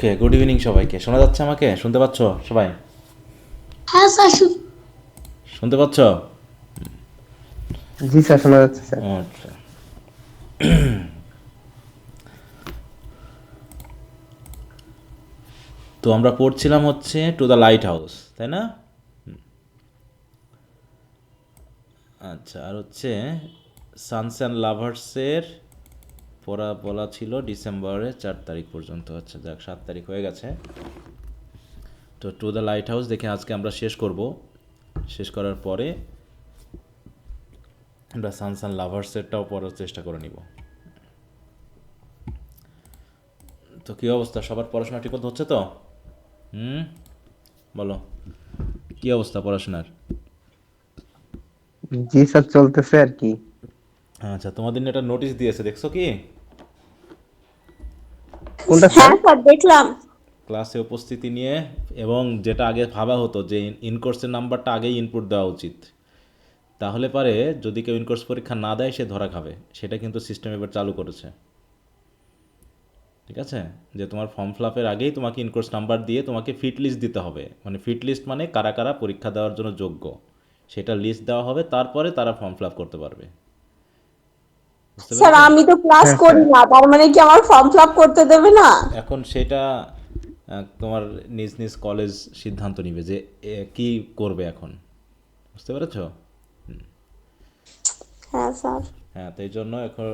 ওকে, good evening সবাইকে। শোনা যাচ্ছে আমাকে? শুনতে পাচ্ছ সবাই? হ্যাঁ স্যার শুনতে পাচ্ছ? জি স্যার, শোনা যাচ্ছে স্যার। আচ্ছা, তো আমরা পড়ছিলাম হচ্ছে টু দ্য লাইট হাউস, তাই না? আচ্ছা, আর হচ্ছে সানস অ্যান্ড লাভার্সের পড়া বলা ছিল ডিসেম্বরের 4 তারিখ পর্যন্ত। আচ্ছা, যাক, 7 তারিখ হয়ে গেছে। তো টু দ্য লাইট হাউস দেখে আজকে আমরা শেষ করব। শেষ করার পরে আমরা সানস অ্যান্ড লাভার্সেরটাও পড়ার চেষ্টা করে নিব। তো কী অবস্থা, সবার পড়াশোনা ঠিক মতো হচ্ছে তো? বলো, কী অবস্থা পড়াশোনার? জি স্যার, চলতেছে আর কি। আচ্ছা, তোমাদের নিয়ে একটা নোটিশ দিয়েছে, দেখছো কি? কোনটা স্যার? হ্যাঁ স্যার দেখলাম। ক্লাসে উপস্থিতি নিয়ে, এবং যেটা আগে ভাবা হতো যে ইনকোর্সের নাম্বারটা আগেই ইনপুট দেওয়া উচিত, তাহলে পারে যদি কেউ ইনকোর্স পরীক্ষা না দেয় সে ধরা খাবে, সেটা কিন্তু সিস্টেম এবার চালু করেছে। ঠিক আছে, যে তোমার ফর্ম ফিল আপের আগেই তোমাকে ইনকোর্স নাম্বার দিয়ে তোমাকে ফিট লিস্ট দিতে হবে। মানে ফিট লিস্ট মানে কারা কারা পরীক্ষা দেওয়ার জন্য যোগ্য, সেটা লিস্ট দেওয়া হবে, তারপরে তারা ফর্ম ফিল আপ করতে পারবে। বুঝতে স্যার পেরেছো? আমি তো ক্লাস হ্যাঁ করি স্যার। না, তার মানে কি আমার ফর্ম ফিল আপ করতে দেবে না? এখন সেটা তোমার নিজ নিজ কলেজ সিদ্ধান্ত নিবে যে কি করবে এখন। বুঝতে পেরেছো? হ্যাঁ স্যার। হ্যাঁ, তো এই জন্য এখন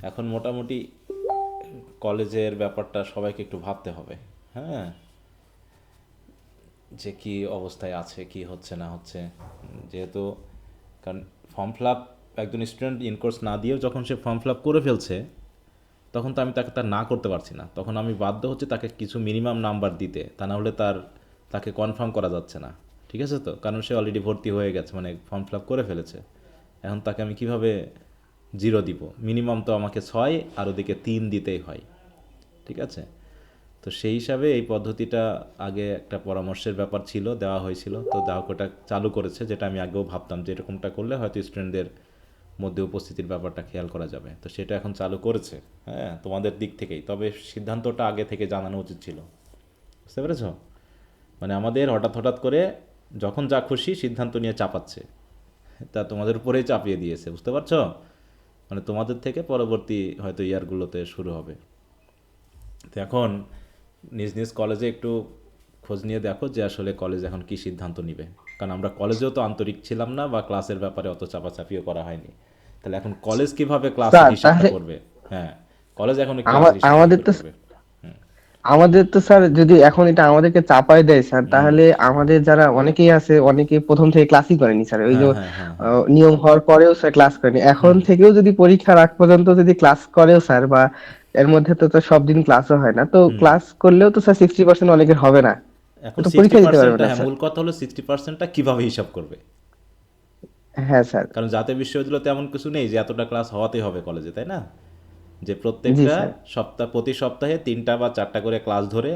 এখন মোটামুটি কলেজের ব্যাপারটা সবাইকে একটু ভাবতে হবে। হ্যাঁ, যে কি অবস্থায় আছে, কি হচ্ছে না হচ্ছে। যেহেতু কারণ ফর্ম ফিল আপ, একজন স্টুডেন্ট ইনকোর্স না দিয়েও যখন সে ফর্ম ফিল আপ করে ফেলছে, তখন তো আমি তাকে তার না করতে পারছি না। তখন আমি বাধ্য হচ্ছে তাকে কিছু মিনিমাম নাম্বার দিতে, তা না হলে তাকে কনফার্ম করা যাচ্ছে না। ঠিক আছে তো, কারণ সে অলরেডি ভর্তি হয়ে গেছে, মানে ফর্ম ফিল আপ করে ফেলেছে। এখন তাকে আমি কিভাবে জিরো দিব? মিনিমাম তো আমাকে 6 আর ওদিকে 3 দিতেই হয়। ঠিক আছে, তো সেই হিসাবে এই পদ্ধতিটা আগে একটা পরামর্শের ব্যাপার ছিল, দেওয়া হয়েছিল, তো হোক ওটা চালু করেছে, যেটা আমি আগেও ভাবতাম যে এরকমটা করলে হয়তো স্টুডেন্টদের মধ্যে উপস্থিতির ব্যাপারটা খেয়াল করা যাবে। তো সেটা এখন চালু করেছে, হ্যাঁ, তোমাদের দিক থেকেই। তবে সিদ্ধান্তটা আগে থেকে জানানো উচিত ছিল। বুঝতে পেরেছ? মানে আমাদের হঠাৎ হঠাৎ করে যখন যা খুশি সিদ্ধান্ত নিয়ে চাপাচ্ছে, তা তোমাদের উপরেই চাপিয়ে দিয়েছে। বুঝতে পারছো? মানে তোমাদের থেকে পরবর্তী হয়তো ইয়ারগুলোতে শুরু হবে। তো এখন নিজ নিজ কলেজে একটু খোঁজ নিয়ে দেখো যে আসলে কলেজ এখন কি সিদ্ধান্ত নিবে। কারণ আমরা কলেজেও তো আন্তরিক ছিলাম না, বা ক্লাসের ব্যাপারে অত চাপাচাপিও করা হয়নি। তাহলে এখন কলেজ কিভাবে ক্লাসের স্যার হিসাবটা তাহলে করবে? হ্যাঁ, কলেজ এখন এই ক্লাসের হিসাবটা কী আমাদের করে তো করবে? হুম। স্যার, যদি এখন এটা আমাদেরকে চাপায় দেয় স্যার, তাহলে আমাদের যারা অনেকেই আছে, অনেকে প্রথম থেকে ক্লাসই করেনি স্যার। ওই যে হ্যাঁ, হ্যাঁ, হ্যাঁ, হ্যাঁ। নিয়ম হওয়ার পরেও স্যার ক্লাস করেনি, এখন থেকেও যদি পরীক্ষার আগ পর্যন্ত যদি ক্লাস করেও স্যার, বা এর মধ্যে তো সব দিন ক্লাসও হয় না, তো ক্লাস করলেও তো স্যার 60% অনেকের হবে না, এখন তো সিক্সটি পরীক্ষা দিতে পারবে পার্সেন্টটা না হ্যাঁ, স্যার। মূল কথা হলো 60%টা কীভাবে হিসাব করবে। হ্যাঁ স্যার। কারণ জাতীয় বিশ্ববিদ্যালয় তেমন কিছু নেই যে এতটা ক্লাস হওয়াতেই হবে কলেজে, তাই না? যে জি প্রত্যেকটা স্যার। প্রতি সপ্তাহে 3টা বা 4টা করে ক্লাস ধরে,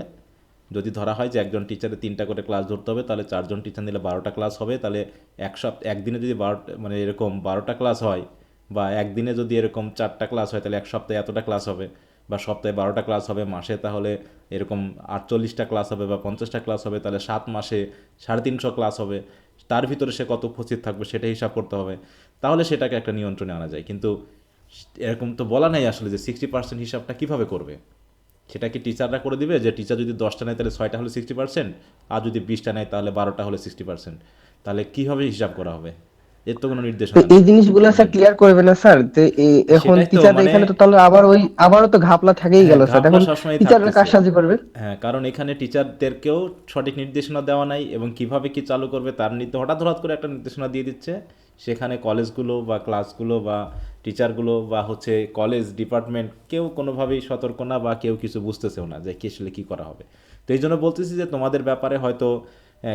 যদি ধরা হয় যে একজন টিচারের 3টা করে ক্লাস ধরতে হবে, তাহলে 4জন টিচার নিলে 12টা ক্লাস হবে। তাহলে একদিনে যদি 12, মানে এরকম 12টা ক্লাস হয়, বা একদিনে যদি এরকম 4টা ক্লাস হয়, তাহলে এক সপ্তাহে এতটা ক্লাস হবে। বা সপ্তাহে 12টা ক্লাস হবে, মাসে তাহলে এরকম 48টা ক্লাস হবে বা 50টা ক্লাস হবে, তাহলে 7 মাসে 350 ক্লাস হবে। তার ভিতরে সে কত উপস্থিত থাকবে সেটা হিসাব করতে হবে। তাহলে সেটাকে একটা নিয়ন্ত্রণে আনা যায়। কিন্তু এরকম তো বলা নেই আসলে যে 60% হিসাবটা কীভাবে করবে। সেটা কি টিচাররা করে দিবে যে টিচার যদি 10টা নেয় তাহলে 6টা হলে 60%, আর যদি 20টা নেয় তাহলে 12টা হলে 60%? তাহলে কীভাবে হিসাব করা হবে? এর তো কোনো তো নির্দেশনা এই নেই। জিনিসগুলো স্যার ক্লিয়ার করবে না স্যার? তো এখন সেটাই তো, টিচার মানে এখানে তো তাহলে আবার ওই আবারও তো ঘাপলা থেকেই হ্যাঁ, গেল স্যার, ঘাপলা এখন সবসময় টিচাররা কার থাকতেছে। সাহায্য করবে? হ্যাঁ, কারণ এখানে টিচারদেরকেও সঠিক নির্দেশনা দেওয়া নাই, এবং কিভাবে কি চালু করবে তার হঠাৎ হঠাৎ করে একটা নির্দেশনা দিয়ে দিচ্ছে। সেখানে কলেজগুলো বা ক্লাসগুলো বা টিচারগুলো বা হচ্ছে কলেজ ডিপার্টমেন্ট কেউ কোনোভাবেই সতর্ক না, বা কেউ কিছু বুঝতেছেও না যে কি আসলে কী করা হবে। তো এই জন্য বলতেছি যে তোমাদের ব্যাপারে হয়তো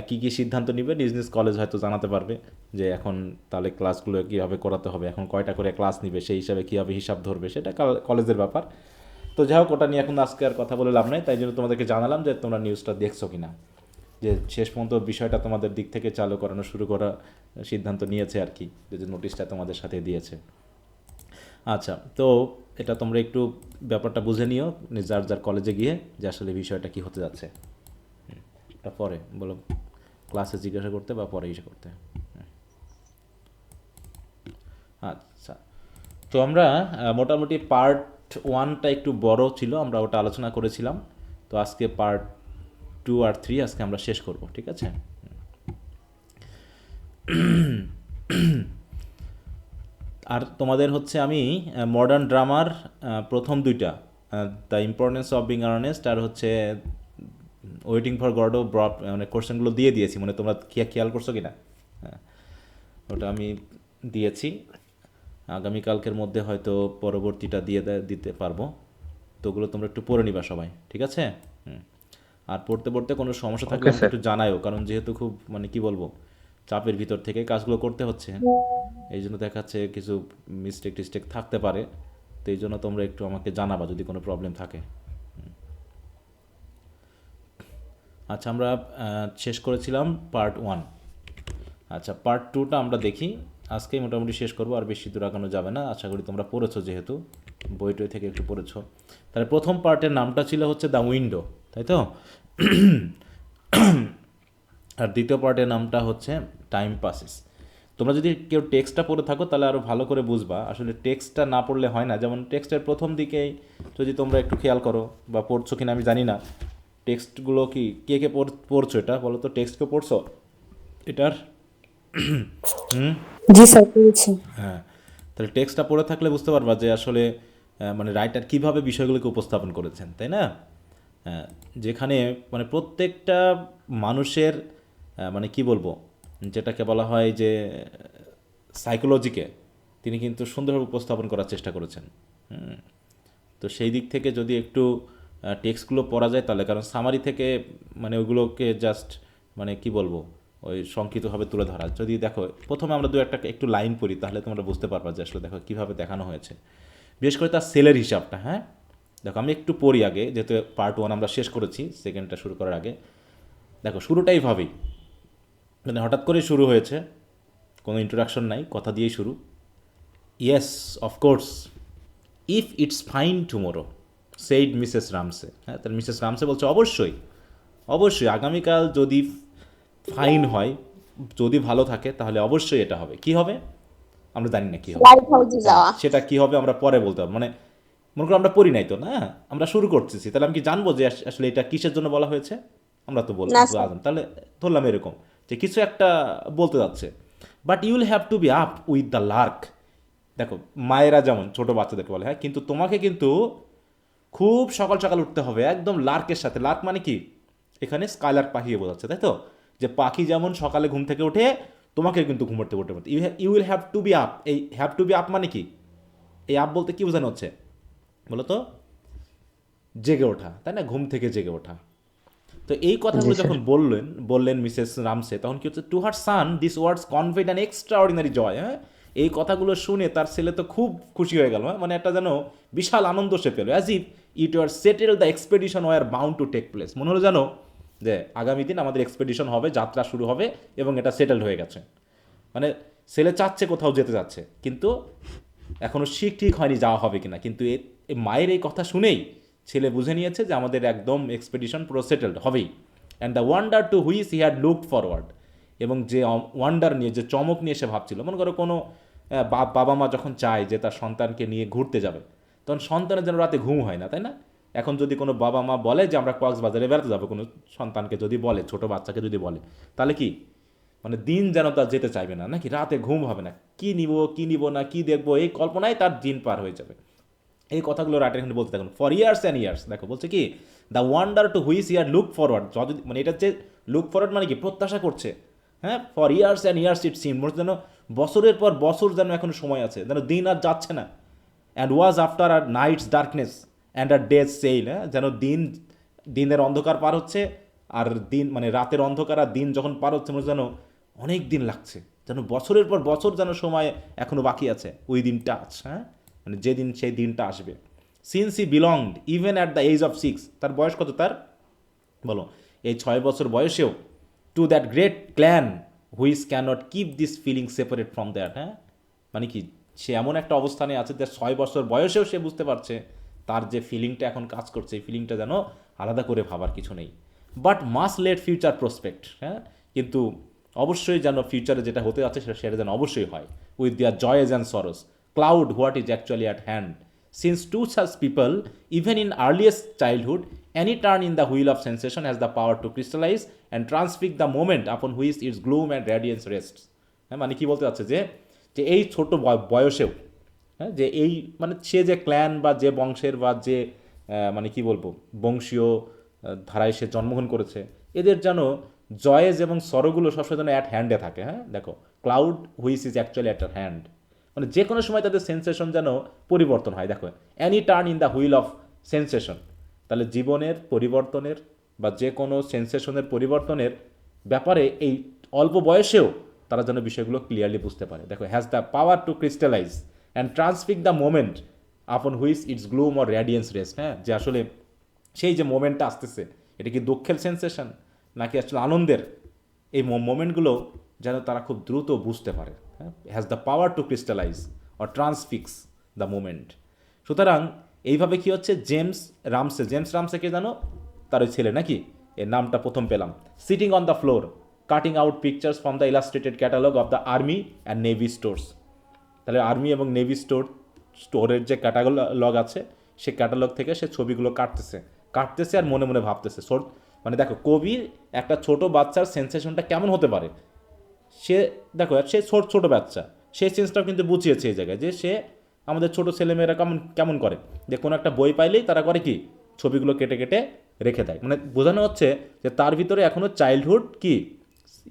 কী কী সিদ্ধান্ত নিবে নিজ নিজ কলেজ হয়তো জানাতে পারবে, যে এখন তাহলে ক্লাসগুলো কীভাবে করাতে হবে, এখন কয়টা করে ক্লাস নিবে, সেই হিসাবে কীভাবে হিসাব ধরবে, সেটা কলেজের ব্যাপার। তো যাই হোক, ওটা নিয়ে এখন আজকে আর কথা বলে লাভ নাই, তাই জন্য তোমাদেরকে জানালাম যে তোমরা নিউজটা দেখছো কি না, যে শেষ পর্যন্ত বিষয়টা তোমাদের দিক থেকে চালু করানো শুরু করা সিদ্ধান্ত নিয়েছে আর কি, যে নোটিশটা তোমাদের সাথে দিয়েছে। আচ্ছা, তো এটা তোমরা একটু ব্যাপারটা বুঝে নিও যার যার কলেজে গিয়ে যে আসলে বিষয়টা কি হতে যাচ্ছে। এটা পরে বলো, ক্লাসে জিজ্ঞাসা করতে বা পরে ইসে করতে। আচ্ছা, তো আমরা মোটামুটি পার্ট ওয়ানটা একটু বড় ছিল, আমরা ওটা আলোচনা করেছিলাম। তো আজকে পার্ট 2 আর 3 আজকে আমরা শেষ করব, ঠিক আছে? আর তোমাদের হচ্ছে আমি মডার্ন ড্রামার প্রথম দুইটা, the importance of being earnest আর হচ্ছে waiting for god of broad, মানে কোশ্চেনগুলো দিয়ে দিয়েছি, মানে তোমরা খেয়াল করছো কি না? হ্যাঁ, ওটা আমি দিয়েছি। আগামীকালকের মধ্যে হয়তো পরবর্তীটা দিতে পারবো। তো ওগুলো তোমরা একটু পড়ে নিবা সবাই, ঠিক আছে? হুম। আর পড়তে পড়তে কোনো সমস্যা থাকলে ওকে আমাকে স্যার। একটু জানায়ও, কারণ যেহেতু খুব মানে কি বলবো, চাপের ভিতর থেকে কাজগুলো করতে হচ্ছে, এই জন্য দেখাচ্ছে কিছু টিস্টেক থাকতে পারে। তো এই জন্য তোমরা একটু আমাকে জানাবা যদি কোনো প্রবলেম থাকে। আচ্ছা, আমরা শেষ করেছিলাম পার্ট ওয়ান। আচ্ছা, পার্ট টুটা আমরা দেখি, আজকেই মোটামুটি শেষ করবো, আর বেশি দূর আগানো যাবে না। আশা করি তোমরা পড়েছো, যেহেতু বইটই থেকে একটু পড়েছো। তাহলে প্রথম পার্টের নামটা ছিল হচ্ছে দ্য উইন্ডো, তাই তো? আর দ্বিতীয় পার্টের নামটা হচ্ছে টাইম পাসেস। তোমরা যদি কেউ টেক্সটটা পড়ে থাকো তাহলে আরও ভালো করে বুঝবা, আসলে টেক্সটটা না পড়লে হয় না। যেমন টেক্সটের প্রথম দিকেই যদি তোমরা একটু খেয়াল করো, বা পড়ছো কিনা আমি জানি না, টেক্সটগুলো কি কে কে পড়ছো, এটা বলো তো, টেক্সট কে পড়ছো এটার? জি স্যার, পেয়েছি। হ্যাঁ, তাহলে টেক্সটটা পড়ে থাকলে বুঝতে পারবা যে আসলে মানে রাইটার কীভাবে বিষয়গুলোকে উপস্থাপন করেছেন, তাই না? যেখানে মানে প্রত্যেকটা মানুষের মানে কি বলবো, যেটাকে বলা হয় যে সাইকোলজিকে তিনি কিন্তু সুন্দরভাবে উপস্থাপন করার চেষ্টা করেছেন। হুম। তো সেই দিক থেকে যদি একটু টেক্সটগুলো পড়া যায় তাহলে, কারণ সামারি থেকে মানে ওগুলোকে জাস্ট মানে কি বলবো, ওই সংক্ষিপ্তভাবে তুলে ধরা। যদি দেখো প্রথমে আমরা একটা একটু লাইন পড়ি, তাহলে তোমরা বুঝতে পারবা যে আসলে দেখো কীভাবে দেখানো হয়েছে, বিশেষ করে তার সেলের হিসাবটা। হ্যাঁ, দেখো আমি একটু পড়ি আগে, যেহেতু পার্ট ওয়ান আমরা শেষ করেছি, সেকেন্ডটা শুরু করার আগে দেখো শুরুটাই ভাবেই, মানে হঠাৎ করেই শুরু হয়েছে, কোনো ইন্ট্রোডাকশন নাই, কথা দিয়েই শুরু। Yes, of course, if it's fine tomorrow, said Mrs Ramsay. হ্যাঁ, তাহলে মিসেস রামসে বলছে অবশ্যই, অবশ্যই আগামীকাল যদি ফাইন হয়, যদি ভালো থাকে, তাহলে অবশ্যই এটা হবে। কি হবে আমরা জানি না কি হবে। লাইট হাউসে যাওয়া। সেটা কি হবে আমরা পরে বলতে হবে, মানে মনে করো আমরা পড়ি নাই তো, না আমরা শুরু করতেছি, তাহলে আমি কি জানবো যে আসলে এটা কিসের জন্য বলা হয়েছে? আমরা তো না স্যার। বললাম, তাহলে ধরলাম এরকম যে কিছু একটা বলতে যাচ্ছে। But you will have to be up with the lark. দেখো মায়েরা যেমন ছোট বাচ্চাদেরকে বলে, হ্যাঁ, কিন্তু তোমাকে কিন্তু খুব সকাল সকাল উঠতে হবে একদম লার্কের সাথে। লার্ক মানে কি, এখানে স্কাইলার্ক পাখিকে বোঝাচ্ছে, তাই তো? যে পাখি যেমন সকালে ঘুম থেকে উঠে, তোমাকে কিন্তু ঘুমোতে উঠে পড়তে, you will have to be up. এই হ্যাভ টু বি আপ মানে কি, এই আপ বলতে কি বোঝানো হচ্ছে বলো তো? জেগে ওঠা, তাই না? ঘুম থেকে জেগে ওঠা। তো এই জি কথাগুলো স্যার। যখন বললেন মিসেস রামসে, তখন কি হচ্ছে, to her son this words conveyed an extraordinary joy. হ্যাঁ, এই কথাগুলো শুনে তার ছেলে তো খুব খুশি হয়ে গেল। হ্যাঁ, মানে একটা যেন বিশাল আনন্দ সে পেল, as if it were settled the expedition were bound to take place. মনে হলো জানো যে আগামী দিন আমাদের এক্সপেডিশন হবে, যাত্রা শুরু হবে, এবং এটা সেটেলড হয়ে গেছে। মানে ছেলে চাচ্ছে কোথাও যেতে যাচ্ছে, কিন্তু এখনও ঠিক হয়নি যাওয়া হবে কিনা, কিন্তু এই মায়ের এই কথা শুনেই ছেলে বুঝে নিয়েছে যে আমাদের একদম এক্সপেডিশন পুরো সেটেলড হবেই। And the wonder to which he had looked forward, এবং যে ওয়ান্ডার নিয়ে, যে চমক নিয়ে সে ভাবছিল, মনে করো কোনো বাবা মা যখন চায় যে তার সন্তানকে নিয়ে ঘুরতে যাবে, তখন সন্তানের যেন রাতে ঘুম হয় না, তাই না? এখন যদি কোনো বাবা মা বলে যে আমরা কক্সবাজারে বেড়াতে যাবো, কোনো সন্তানকে যদি বলে, ছোট বাচ্চাকে যদি বলে, তাহলে কি মানে দিন যেন তার যেতে চাইবে না, নাকি রাতে ঘুম হবে না, কি নিব না, কি দেখবো, এই কল্পনায় তার দিন পার হয়ে যাবে। এই কথাগুলো রাইটার এখানে বলতে থাকুন, ফর ইয়ার্স অ্যান্ড ইয়ার্স। দেখো বলছে কি, the wonder to which year look forward, মানে এটা হচ্ছে লুক ফরওয়ার্ড মানে কি, প্রত্যাশা করছে। হ্যাঁ, for years and years it seem, মনে যেন বছরের পর বছর যেন এখনো সময় আছে, যেন দিন আর যাচ্ছে না। And was after our nights darkness and our days sail, হ্যাঁ, যেন দিনের অন্ধকার পার হচ্ছে, আর দিন মানে রাতের অন্ধকার আর দিন যখন পার হচ্ছে, মনে যেন অনেক দিন লাগছে, যেন বছরের পর বছর যেন সময় এখনও বাকি আছে ওই দিনটা আছে। হ্যাঁ, মানে যেদিন সেই দিনটা আসবে। Since he belonged even at the age of 6, তার বয়স কত তার বলো, এই 6 বছর বয়সেও, to that great clan which cannot keep this feeling separate from that. হ্যাঁ, মানে কি, সে এমন একটা অবস্থানে আছে যে 6 বছর বয়সেও সে বুঝতে পারছে তার যে ফিলিংটা এখন কাজ করছে এই ফিলিংটা যেন আলাদা করে ভাবার কিছু নেই, but must let future prospect, হ্যাঁ, কিন্তু অবশ্যই যেন ফিউচারে যেটা হতে যাচ্ছে সেটা যেন অবশ্যই হয়, with their joys and sorrows cloud what is actually at hand, since two such people even in earliest childhood any turn in the wheel of sensation has the power to crystallize and transfix the moment upon which its gloom and radiance rests. হ্যাঁ, মানে কি বলতে চাচ্ছে যে যে এই ছোট বয়সেও, হ্যাঁ, যে এই মানে সে যে ক্ল্যান বা যে বংশের বা যে মানে কি বলবো বংশীয় ধারায় সে জন্মগ্রহণ করেছে, এদের যেন জয়েজ এবং সরোগুলো সবসময় যেন অ্যাট হ্যান্ডে থাকে। হ্যাঁ, দেখো cloud which is actually at hand, মানে যে কোনো সময় তাদের সেন্সেশন যেন পরিবর্তন হয়। দেখো any turn in the wheel of sensation, তাহলে জীবনের পরিবর্তনের বা যে কোনো সেন্সেশনের পরিবর্তনের ব্যাপারে এই অল্প বয়সেও তারা যেন বিষয়গুলো ক্লিয়ারলি বুঝতে পারে। দেখো has the power to crystallize and transfix the moment upon which its gloom or radiance rest. হ্যাঁ, যে আসলে সেই যে মোমেন্টটা আসতেছে এটা কি দুঃখের সেন্সেশন নাকি আসলে আনন্দের, এই মোমেন্টগুলো যেন তারা খুব দ্রুত বুঝতে পারে। হ্যাঁ, has the power to crystallize or transfix the moment. সুতরাং এইভাবে কি হচ্ছে, জেমস রামসে কে জানো, তার ওই ছেলে নাকি, এর নামটা প্রথম পেলাম, sitting on the floor cutting out pictures from the illustrated catalogue of the army and navy stores. তাহলে আর্মি এবং নেভি স্টোরের যে ক্যাটালগ আছে সে ক্যাটালগ থেকে সে ছবিগুলো কাটতেছে আর মনে মনে ভাবতেছে। মানে দেখো কবির একটা ছোট বাচ্চার সেন্সেশনটা কেমন হতে পারে, সে দেখো সে ছোট বাচ্চা, সেই সেন্সটাও কিন্তু বুঝিয়েছে এই জায়গায় যে সে আমাদের ছোট ছেলেমেয়েরা কেমন কেমন করে, যে কোনো একটা বই পাইলেই তারা করে কি ছবিগুলো কেটে কেটে রেখে দেয়। মানে বোঝানো হচ্ছে যে তার ভিতরে এখনও চাইল্ডহুড কি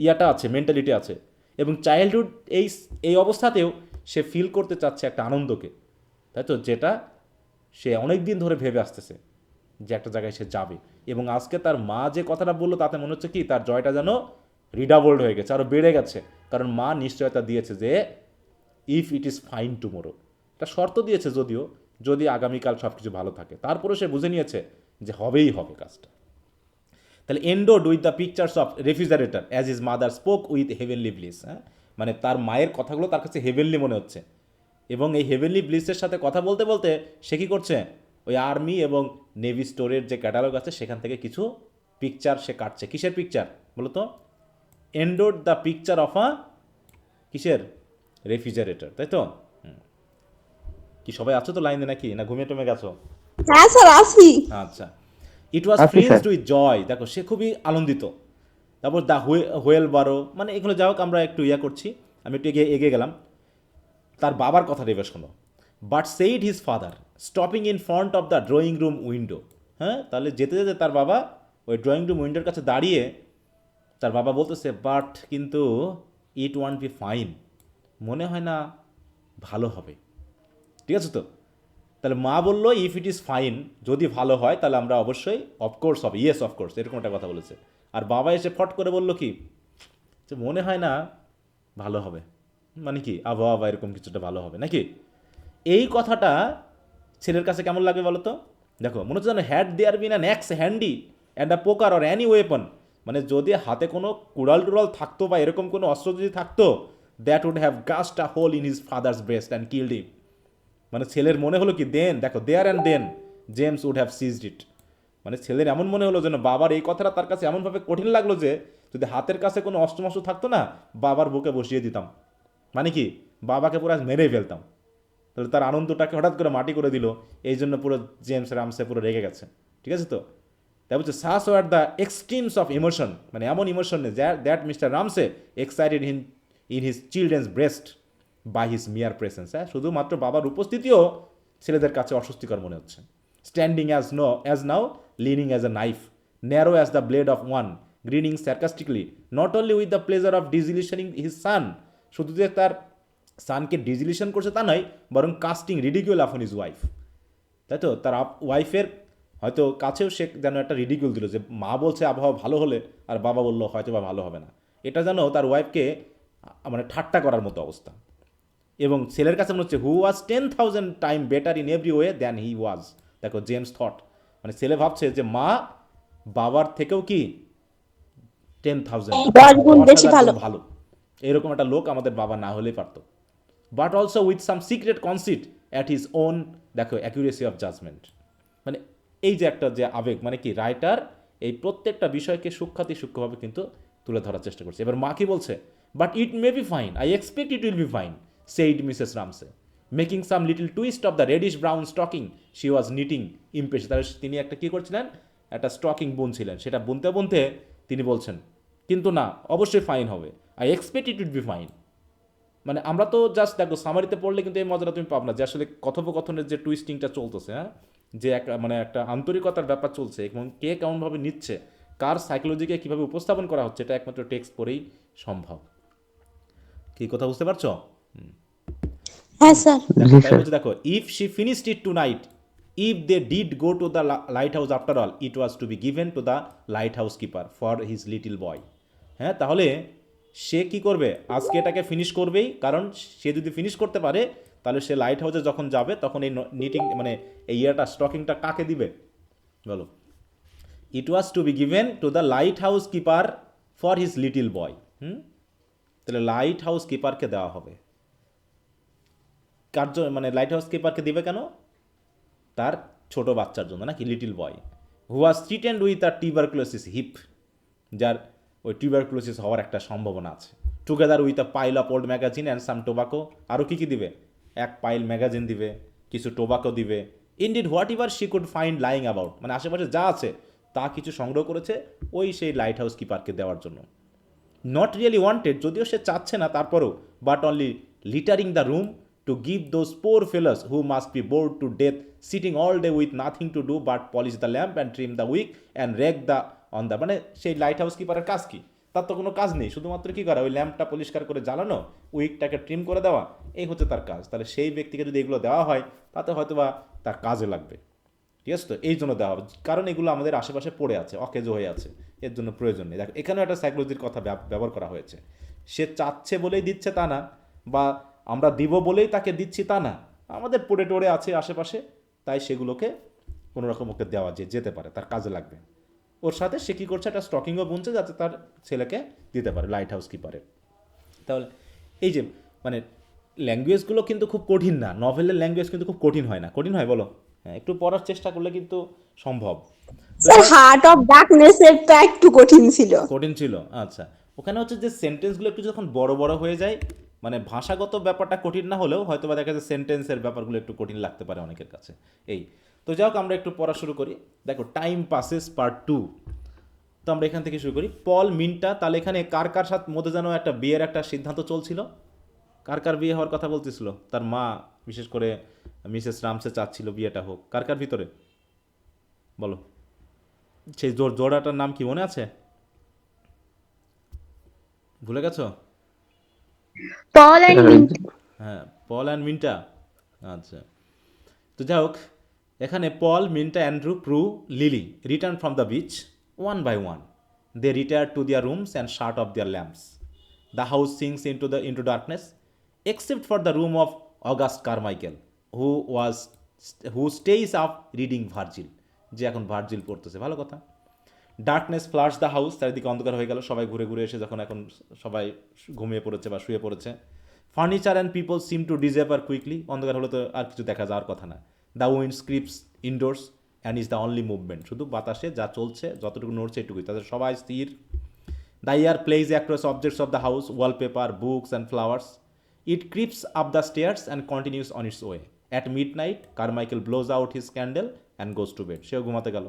ইয়াটা আছে, মেন্টালিটি আছে, এবং চাইল্ডহুড এই অবস্থাতেও সে ফিল করতে চাচ্ছে একটা আনন্দকে, তাই তো, যেটা সে অনেক দিন ধরে ভেবে আসতেছে যে একটা জায়গায় সে যাবে। এবং আজকে তার মা যে কথাটা বললো তাতে মনে হচ্ছে কি তার জয়টা যেন রিডাবল্ড হয়ে গেছে, আরও বেড়ে গেছে, কারণ মা নিশ্চয়তা দিয়েছে যে if it is fine tomorrow, একটা শর্ত দিয়েছে যদিও, যদি আগামীকাল সব কিছু ভালো থাকে, তারপরে সে বুঝে নিয়েছে যে হবেই হবে কাজটা। তাহলে এন্ডোড with the pictures of refrigerator as is mother spoke with heavenly bliss. হ্যাঁ, মানে তার মায়ের কথাগুলো তার কাছে হেভেনলি মনে হচ্ছে, এবং এই হেভেনলি ব্লিসের সাথে কথা বলতে বলতে সে কী করছে, ওই আর্মি এবং নেভি স্টোরের যে ক্যাটালগ আছে সেখান থেকে কিছু পিকচার সে কাটছে। কিসের পিকচার বলো তো? এন্ডোড দ্য পিকচার অফ আ কিসের রেফ্রিজারেটর, তাই তো? কি সবাই আছো তো লাইনে নাকি, না ঘুমিয়ে টুমে গেছো? হ্যাঁ স্যার আছি। আচ্ছা, ইট ওয়াজ আছি, ফ্রিজড স্যার। উইথ জয়, দেখো সে খুবই আনন্দিত। তারপর দ্য হোয়েল বারো, মানে এগুলো যাই হোক আমরা একটু করছি, আমি একটু এগিয়ে গেলাম। তার বাবার কথা ভেবে শোনো, but said his father stopping in front of the drawing room window. হ্যাঁ, তাহলে যেতে যেতে তার বাবা ওই ড্রয়িং রুম উইন্ডোর কাছে দাঁড়িয়ে তার বাবা বলতেছে, বাট কিন্তু ইট ওয়ান্ট বি ফাইন, মনে হয় না ভালো হবে। ঠিক আছে তো? তাহলে মা বললো ইফ ইট ইজ ফাইন, যদি ভালো হয় তাহলে আমরা অবশ্যই অফকোর্স হবে, ইয়েস অফকোর্স, এরকম একটা কথা বলেছে। আর বাবা এসে ফট করে বললো কি, যে মনে হয় না ভালো হবে, মানে কি আবহাওয়া এরকম কিছুটা ভালো হবে নাকি। এই কথাটা ছেলের কাছে কেমন লাগবে বলো তো? দেখো মনে হচ্ছে যেন had there been an axe handy and a poker or Annie weapon, মানে যদি হাতে কোনো কুড়াল টুড়াল থাকতো বা এরকম কোনো অস্ত্র যদি থাকতো, that would have gashed a hole in his father's breast and killed him. মানে ছেলের মনে হলো কি দেন, দেখো there and then James would have seized it, মানে ছেলের এমন মনে হলো যেন বাবার এই কথাটা তার কাছে এমনভাবে কঠিন লাগলো যে যদি হাতের কাছে কোনো অস্ত্রমস্ত্র থাকতো না, বাবার বুকে বসিয়ে দিতাম, মানে কি বাবাকে পুরো মেরেই ফেলতাম। তাহলে তার আনন্দটাকে হঠাৎ করে মাটি করে দিল, এই জন্য পুরো জেমস রামসে পুরো রেগে গেছে। ঠিক আছে তো? তাই বলছে such were the extremes of emotion, মানে এমন emotion that Mr Ramsay excited in his children's breast by his mere presence. হ্যাঁ, শুধুমাত্র বাবার উপস্থিতিও ছেলেদের কাছে অস্বস্তিকর মনে হচ্ছে। Standing as now lean as a knife narrow as the blade of one grinning sarcastically not only with the pleasure of disillusioning his son, শুধু যে তার সানকে ডিজিলিশন করছে তা নয়, বরং casting ridicule of his wife, তাই তো? তার ওয়াইফের হয়তো কাছেও সে যেন একটা রিডিকিউল দিল, যে মা বলছে আবহাওয়া ভালো হলে আর বাবা বললো হয়তো বা ভালো হবে না, এটা যেন তার ওয়াইফকে মানে ঠাট্টা করার মতো অবস্থা। এবং ছেলের কাছে মনে হচ্ছে who was 10,000 time better in every way than he was. দেখো জেমস থট, মানে ছেলে ভাবছে যে মা বাবার থেকেও কি 10,000 10 গুণ বেশি ভালো। ভালো, এরকম একটা লোক আমাদের বাবা না হলেই পারতো। But also with some secret conceit at his own দেখো অ্যাকুরেসি অফ জাজমেন্ট। মানে এই যে একটা যে আবেগ, মানে কি রাইটার এই প্রত্যেকটা বিষয়কে সূক্ষ্মভাবে কিন্তু তুলে ধরার চেষ্টা করছে। এবার মা কি বলছে, but it may be fine, I expect it will be fine, said Mrs Ramsay, making some little twist of the reddish brown stocking she was knitting impress. তাহলে তিনি একটা কী করছিলেন, একটা স্টকিং বুনছিলেন, সেটা বুনতে বুনতে তিনি বলছেন কিন্তু না, অবশ্যই ফাইন হবে, I expect it will be fine. মানে আমরা তো জাস্ট দেখো সামারিতে পড়লে কিন্তু এই মজাটা তুমি পাবো না, যে আসলে কথোপকথনের যে টুইস্টিংটা চলতেছে, হ্যাঁ, যে মানে একটা আন্তরিকতার ব্যাপার চলছে এবং কে কেমনভাবে নিচ্ছে, কার সাইকোলজিকে কীভাবে উপস্থাপন করা হচ্ছে, এটা একমাত্র টেক্সট পড়েই সম্ভব। কি কথা বুঝতে পারছো? হ্যাঁ স্যার। জি তাই স্যার। বলছে দেখো, if she finished it tonight, if they did go to the lighthouse after all, it was to be given to the lighthouse keeper for his little boy. হ্যাঁ, তাহলে সে কি করবে, আজকে এটাকে finish করবেই, কারণ সে যদি finish করতে পারে তাহলে সে লাইট হাউসে যখন যাবে তখন এই নিটিং মানে এই ইয়েটা স্টকিংটা কাকে দিবে বলো? It was to be given to the lighthouse keeper for his little boy. তাহলে লাইট হাউস কিপারকে দেওয়া হবে। কার জন্য, মানে লাইট হাউস কিপারকে দিবে কেন? তার ছোট বাচ্চার জন্য নাকি, little boy who was threatened with a tuberculosis hip, যার ওই টিউবারকুলোসিস হওয়ার একটা সম্ভাবনা আছে। Together with a pile of old magazine and some tobacco, আরও কী কী দিবে, এক পাইল ম্যাগাজিন দিবে, কিছু টোবাকো দিবে। Indeed what ever she could find lying about, মানে আশেপাশে যা আছে তা কিছু সংগ্রহ করেছে ওই সেই লাইট হাউস কিপারকে দেওয়ার জন্য। নট রিয়েলি ওয়ান্টেড, যদিও সে চাচ্ছে না তারপরেও, but only littering the room to give those poor fellows who must be bored to death sitting all day with nothing to do but polish the lamp and trim the wick and rake the on the, মানে সেই light house কিপারের কাজ কি, তার তো কোনো কাজ নেই, শুধুমাত্র কী করা, ওই ল্যাম্পটা পরিষ্কার করে জ্বালানো, উইকটাকে ট্রিম করে দেওয়া, এই হচ্ছে তার কাজ। তাহলে সেই ব্যক্তিকে যদি এগুলো দেওয়া হয় তাতে হয়তো বা তার কাজে লাগবে। ঠিক আছে, তো এই জন্য দেওয়া হবে, কারণ এগুলো আমাদের আশেপাশে পড়ে আছে, অকেজো হয়ে আছে, এর জন্য প্রয়োজন নেই। দেখো এখানেও একটা সাইকোলজির কথা ব্যবহার করা হয়েছে। সে চাচ্ছে বলেই দিচ্ছে তা না, বা আমরা দিব বলেই তাকে দিচ্ছি তা না, আমাদের পড়ে টড়ে আছে আশেপাশে, তাই সেগুলোকে কোনো রকম ওকে দেওয়া যেতে পারে, তার কাজে লাগবে। ওর সাথে সে কী করছে, একটা স্টকিংও বুনছে যাতে তার ছেলেকে দিতে পারে লাইট হাউস কিপারে। তাহলে এই যে মানে ল্যাঙ্গুয়েজগুলো কিন্তু খুব কঠিন না, নভেলের ল্যাঙ্গুয়েজ কিন্তু খুব কঠিন হয় না, কঠিন হয় বলো? হ্যাঁ, একটু পড়ার চেষ্টা করলে কিন্তু সম্ভব। স্যার হার্ট অফ ডার্কনেস এরটা একটু কঠিন ছিল। কঠিন ছিল, আচ্ছা। ওখানে হচ্ছে যে সেন্টেন্সগুলো একটু যখন বড় বড় হয়ে যায়, মানে ভাষাগত ব্যাপারটা কঠিন না হলেও হয়তো বা দেখা যায় সেন্টেন্সের ব্যাপারগুলো একটু কঠিন লাগতে পারে অনেকের কাছে। এই তো যাই হোক, আমরা একটু পড়া শুরু করি। দেখো, টাইম পাসেস পার্ট 2। তো আমরা এখান থেকে শুরু করি। পল মিন্টা, তাহলে এখানে কার কার সাথে মধ্যে যেন একটা বিয়ের একটা সিদ্ধান্ত চলছিল, কার কার বিয়ে হওয়ার কথা বলতেছিল, তার মা বিশেষ করে মিসেস রামসে চাচ্ছিল বিয়েটা হোক, কার কার ভিতরে বলো? সেই জোড়াটার নাম কি মনে আছে? ভুলে গেছো? পল এন্ড হ্যাঁ, পল অ্যান্ড মিন্টা। আচ্ছা, তো যাই হোক, এখানে Paul, Minta, Andrew, Prue, Lily return from the beach one by one. They retire to their rooms and shut off their lamps. The house sinks into darkness except for the room of August Carmichael, who stays up reading Virgil, যে এখন Virgil পড়তেছে, ভালো কথা। Darkness flush the house, চারিদিকে অন্ধকার হয়ে গেল, সবাই ঘুরে ঘুরে এসে যখন এখন সবাই ঘুমিয়ে পড়েছে বা শুয়ে পড়েছে। Furniture and people seem to disappear quickly, অন্ধকার হলে তো আর কিছু দেখা যাওয়ার কথা না। The wind creeps indoors and is the only movement, শুধু বাতাসে যা চলছে, যতটুকু নড়ছে এটুকুই, তাদের সবাই স্থির। The air plays across objects of the house, wallpaper, books and flowers. It creeps up the stairs and continues on its way. At midnight, Carmichael blows out his candle and goes to bed. সেও ঘুমাতে গেল।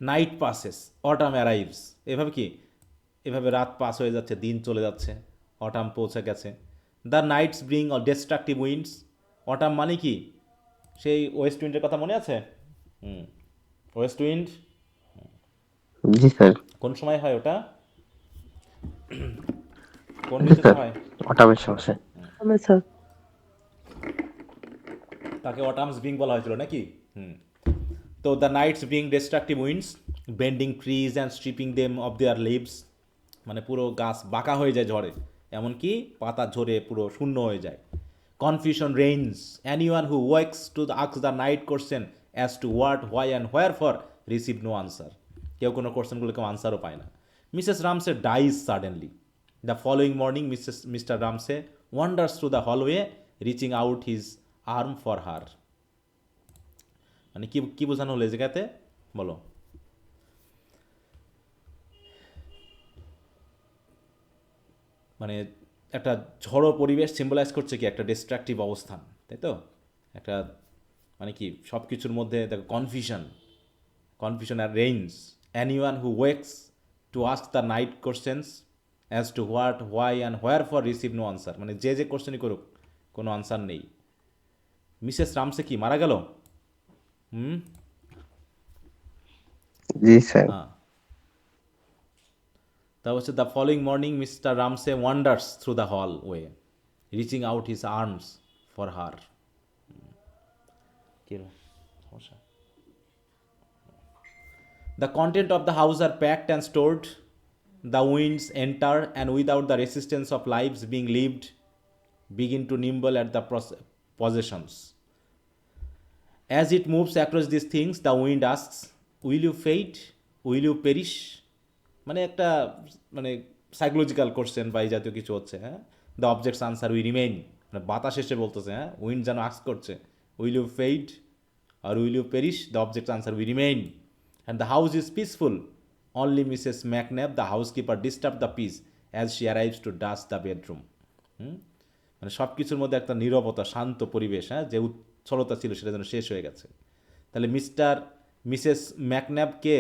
Night passes, autumn arrives, এভাবে কি, এভাবে রাত pass হয়ে যাচ্ছে, দিন চলে যাচ্ছে, অটাম পৌঁছে গেছে। The nights bring destructive winds, autumn মানে কি, সেই ওয়েস্ট উইন্ডের কথা মনে আছে? ওয়েস্ট উইন্ড জি স্যার। কোন সময় হয় ওটা, কোন ঋতুতে হয়? অটামের সমস্যা। স্যার। তাকে অটামস ব্রিং বলা হয়েছিল নাকি? তো the nights bring destructive winds bending trees and stripping them of their leaves, মানে পুরো গাছ বাঁকা হয়ে যায় ঝড়ে, এমনকি পাতা ঝরে পুরো শূন্য হয়ে যায়। Confusion reigns, anyone who works to ask the night question as to what, why and wherefore receive no answer, কেউ কোনো কোশ্চেনগুলো কেউ আনসারও পায় না। Mrs Ramsay dies suddenly. The following morning Mr Ramsay wanders through the hallway reaching out his arm for her. মানে কি কি বোঝানো হলো এই জায়গাতে বলো? মানে একটা ঝড়ো পরিবেশ সিম্বলাইজ করছে কি একটা ডিস্ট্রাকটিভ অবস্থান, তাই তো? একটা মানে কি সব কিছুর মধ্যে দেখো কনফিউশন আর reigns. Anyone who wakes to ask the night questions as to what, why and wherefore receive no answer. মানে যে কোশ্চেনই করুক কোনো আনসার নেই। মিসেস রামসে কি মারা গেল? হুম, জি স্যার। হ্যাঁ। তা হচ্ছে the following morning Mr Ramsay wanders through the hallway reaching out his arms for her. কি সমস্যা? The content of the house are packed and stored. The winds enter, and without the resistance of lives being lived, begin to nibble at the possessions. As it moves across these things, the wind asks, "Will you fade? Will you perish?" মানে একটা মানে psychological question বা এই জাতীয় কিছু হচ্ছে, হ্যাঁ। The objects answer we remain, মানে বাতাস এসে বলতেছে, হ্যাঁ, উইন্ড যেন আস্ক করছে, will you fade or will you perish? The objects answer we remain. And the house is peaceful, only Mrs McNab the housekeeper disturb the peace as she arrives to dust the bedroom. মানে সব কিছুর মধ্যে একটা নীরবতা, শান্ত পরিবেশ, হ্যাঁ, যে উচ্ছলতা ছিল সেটা যেন শেষ হয়ে গেছে। তাহলে মিসেস ম্যাকন্যাপ কে?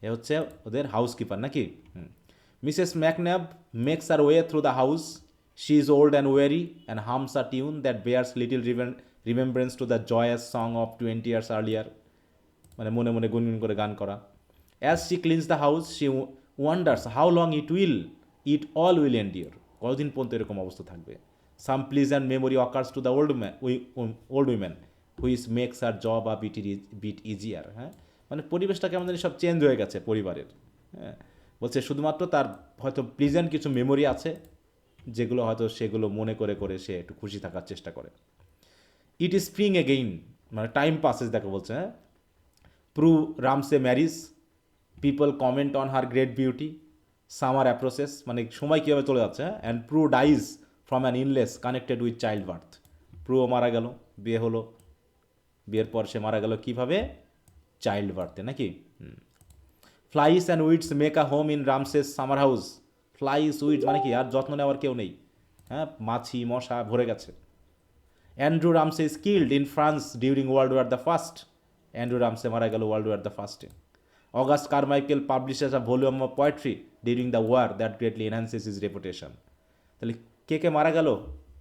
এ হচ্ছে ওদের হাউসকিপার নাকি? Mrs McNab makes her way through the house. She is old and weary and hums a tune that bears little remembrance to the joyous song of 20 years earlier. মানে মনে মনে গুনগুন করে গান করা। As she cleans the house she wonders how long it all will endure. কতদিন পর্যন্ত এরকম অবস্থা থাকবে? Some pleasant memory occurs to the old women which makes her job a bit easier. হ্যাঁ, মানে পরিবেশটা কেমন জানি সব চেঞ্জ হয়ে গেছে পরিবারের। হ্যাঁ, বলছে শুধুমাত্র তার হয়তো প্লিজেন্ট কিছু মেমোরি আছে যেগুলো হয়তো সেগুলো মনে করে করে সে একটু খুশি থাকার চেষ্টা করে। ইট ইজ স্প্রিং এগেইন, মানে টাইম পাসেস দেখো বলছে, হ্যাঁ। Prue Ramsay marries, people comment on her great beauty, summer approaches, মানে সময় কীভাবে চলে যাচ্ছে, হ্যাঁ। And Prue dies from an ইনলেস কানেক্টেড উইথ চাইল্ড বার্থ। প্রুও মারা গেল, বিয়ে হলো, বিয়ের পর সে মারা গেল কীভাবে? চাইল্ড বার্থে নাকি? Flies and weeds make a home in Ramses summer house. Flies weeds মানে কি? আর যত্ন নেওয়ার কেউ নেই, হ্যাঁ, মাছি মশা ভরে গেছে। Andrew Ramsay is killed in France during world war the first. Andrew Ramsay মারা গেল ওয়ার্ল্ড ওয়ার দ্য ফার্স্টে। August Carmichael publishes a volume of poetry during the war that greatly enhances is reputation. তাহলে কে মারা গেল?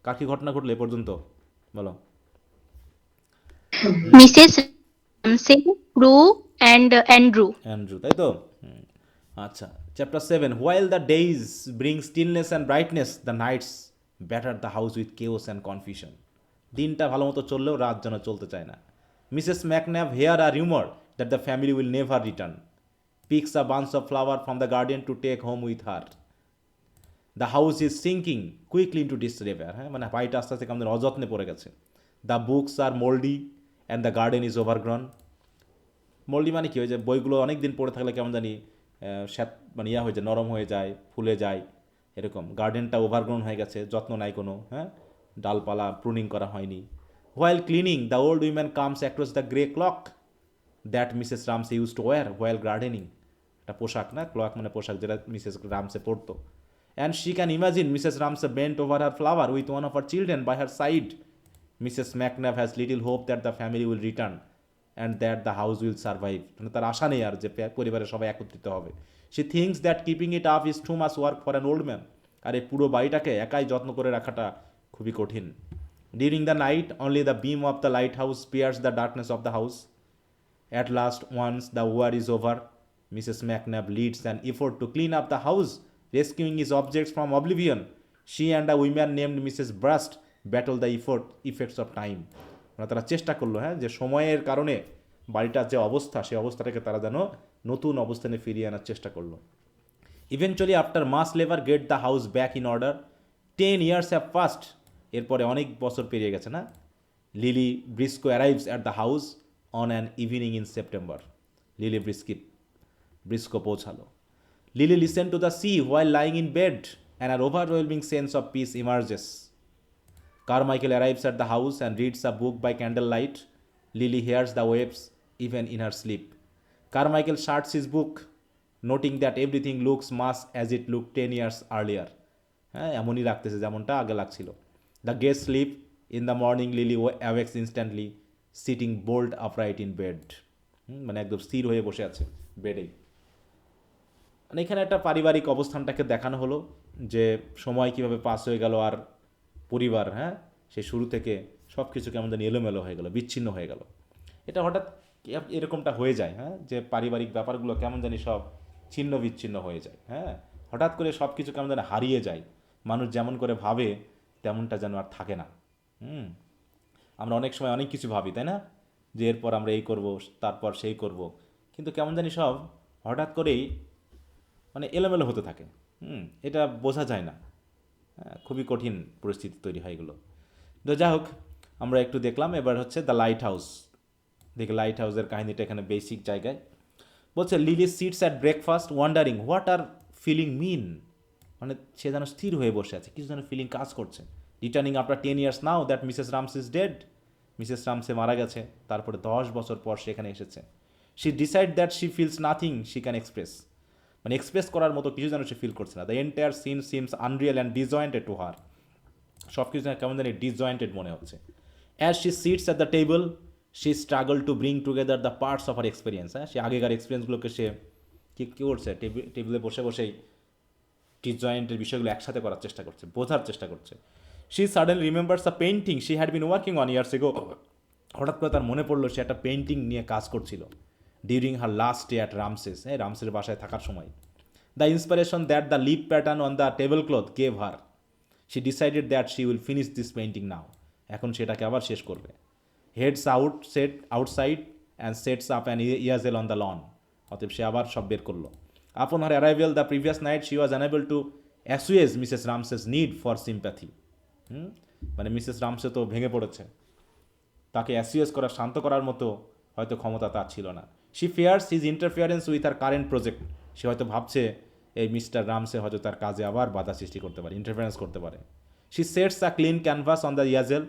কার কি ঘটনা ঘটলো এ পর্যন্ত বলো? Mrs Ramsay, Prue and Andrew. Andrew, তাই তো? আচ্ছা, chapter 7, while the days bring stillness and brightness the nights batter the house with chaos and confusion. দিনটা ভালো মতো চললেও রাত যেন চলতে চায় না। Mrs McNab hear a rumour that the family will never return, picks a bunch of flower from the garden to take home with her. The house is sinking quickly into ডিসরেভার। হ্যাঁ, মানে বাড়িটা আস্তে আস্তে আমাদের অযত্নে পড়ে গেছে। The books are mouldy and the garden is overgrown. Mouldy মানে কি? ওই যে বইগুলো অনেক দিন পড়ে থাকলে কেমন জানি স্যাত মানে ইয়া হয়ে যায়, নরম হয়ে যায়, ফুলে যায়, এরকম। গার্ডেনটা ওভারগ্রোন হয়ে গেছে, যত্ন নাই কোনো, হ্যাঁ, ডালপালা প্রুনিং করা হয়নি। While cleaning the old woman comes across the grey cloak that Mrs Ramsay use to wear while gardening. একটা পোশাক না, ক্লক মানে পোশাক, যেটা মিসেস রামসে পরতো। And she can imagine Mrs Ramsay bent over her flower with one of her children by her side. Mrs McNab has little hope that the family will return and that the house will survive. মানে তার আশা নেই আর যে পরিবারের সবাই একত্রিত হবে। She thinks that keeping it up is too much work for an old man. আর এই পুরো বাড়িটাকে একাই যত্ন করে রাখাটা খুবই কঠিন। During the night only the beam of the lighthouse pierce the darkness of the house. At last once the war is over Mrs McNab leads an effort to clean up the house, rescuing his objects from oblivion. She and the woman named Mrs ব্রাস্ট battle the effects of time. মানে তারা চেষ্টা করলো, হ্যাঁ, যে সময়ের কারণে বাড়িটার যে অবস্থা, সেই অবস্থাটাকে তারা যেন নতুন অবস্থানে ফিরিয়ে আনার চেষ্টা করলো। Eventually after mass labour get the house back in order. 10 years have past. এরপরে অনেক বছর পেরিয়ে গেছে না। Lily Briscoe arrives at the house on an evening in September. Lily Briscoe পৌঁছালো। Lily listen to the sea while lying in bed and her overwhelming sense of peace emerges. Carmichael arrives at the house and reads a book by candlelight. Lily hears the waves even in her sleep. Carmichael shuts his book, noting that everything looks much as it looked 10 years earlier. হ্যাঁ এমনই লাগতেছে যেমনটা আগে লাগছিল. The guests sleep. In the morning, Lily awakes instantly, sitting bolt upright in bed. মানে একদম স্থির হয়ে বসে আছে বেডেই. মানে এখানে একটা পারিবারিক অবস্থানটাকে দেখানো হলো যে সময় কিভাবে পাস হয়ে গেল আর পরিবার, হ্যাঁ, সে শুরু থেকে সব কিছু কেমন জানি এলোমেলো হয়ে গেল, বিচ্ছিন্ন হয়ে গেল. এটা হঠাৎ এরকমটা হয়ে যায়, হ্যাঁ, যে পারিবারিক ব্যাপারগুলো কেমন জানি সব ছিন্ন বিচ্ছিন্ন হয়ে যায়, হ্যাঁ, হঠাৎ করে সব কিছু কেমন জানি হারিয়ে যায়. মানুষ যেমন করে ভাবে তেমনটা যেন আর থাকে না. আমরা অনেক সময় অনেক কিছু ভাবি, তাই না, যে এরপর আমরা এই করব, তারপর সেই করব, কিন্তু কেমন জানি সব হঠাৎ করেই মানে এলোমেলো হতে থাকে. এটা বোঝা যায় না. খুবই কঠিন পরিস্থিতি তৈরি হয় এগুলো. তো যাই হোক, আমরা একটু দেখলাম. এবার হচ্ছে দ্য লাইট হাউস. দেখি লাইট হাউসের কাহিনিটা এখানে বেসিক জায়গায় বলছে. Lily sits at breakfast wondering what her feeling mean. মানে সে যেন স্থির হয়ে বসে আছে, কিছু যেন ফিলিং কাজ করছে. Returning after 10 years now that Mrs Ramsay is dead. Mrs Ramsay মারা গেছে, তারপরে 10 বছর পর সেখানে এসেছে. She decide that she feels nothing she can express. মানে এক্সপ্রেস করার মতো কিছু যেন সে ফিল করছে না. The entire scene seems unreal and disjointed to her. সব কিছু কেমন জানি ডিসজয়েন্টেড মনে হচ্ছে. As she sits at the table she struggle to bring together the parts of our experience. হ্যাঁ, সে আগেকার এক্সপিরিয়েন্সগুলোকে সে কী করছে, টেবিলে বসে বসেই ডিসজয়েন্টের বিষয়গুলো একসাথে করার চেষ্টা করছে, বোঝার চেষ্টা করছে. She suddenly remembers a painting she had been working on years ago. হঠাৎ করে তার মনে পড়লো সে একটা পেইন্টিং নিয়ে কাজ করছিল during her last day at Ramsays. হ্যাঁ, রামসের বাসায় থাকার সময়. The inspiration that the leaf pattern on the table cloth gave her. She decided that she will finish this painting now. এখন সেটাকে আবার শেষ করবে. Heads outside and sets up an easel on the lawn. অতএব সে আবার সব বের করলো. Upon her arrival the previous night she was unable to assuage Mrs Ramses need for sympathy. মানে মিসেস রামসে তো ভেঙে পড়েছে, তাকে অ্যাসুয়েজ করা, শান্ত করার মতো হয়তো ক্ষমতা তার ছিল না. She fears his interference with her current project. সে হয়তো ভাবছে এই মিস্টার রামসে হয়তো তার কাজে আবার বাধা সৃষ্টি করতে পারে, ইন্টারফিয়ারেন্স করতে পারে. She sets a clean canvas on the easel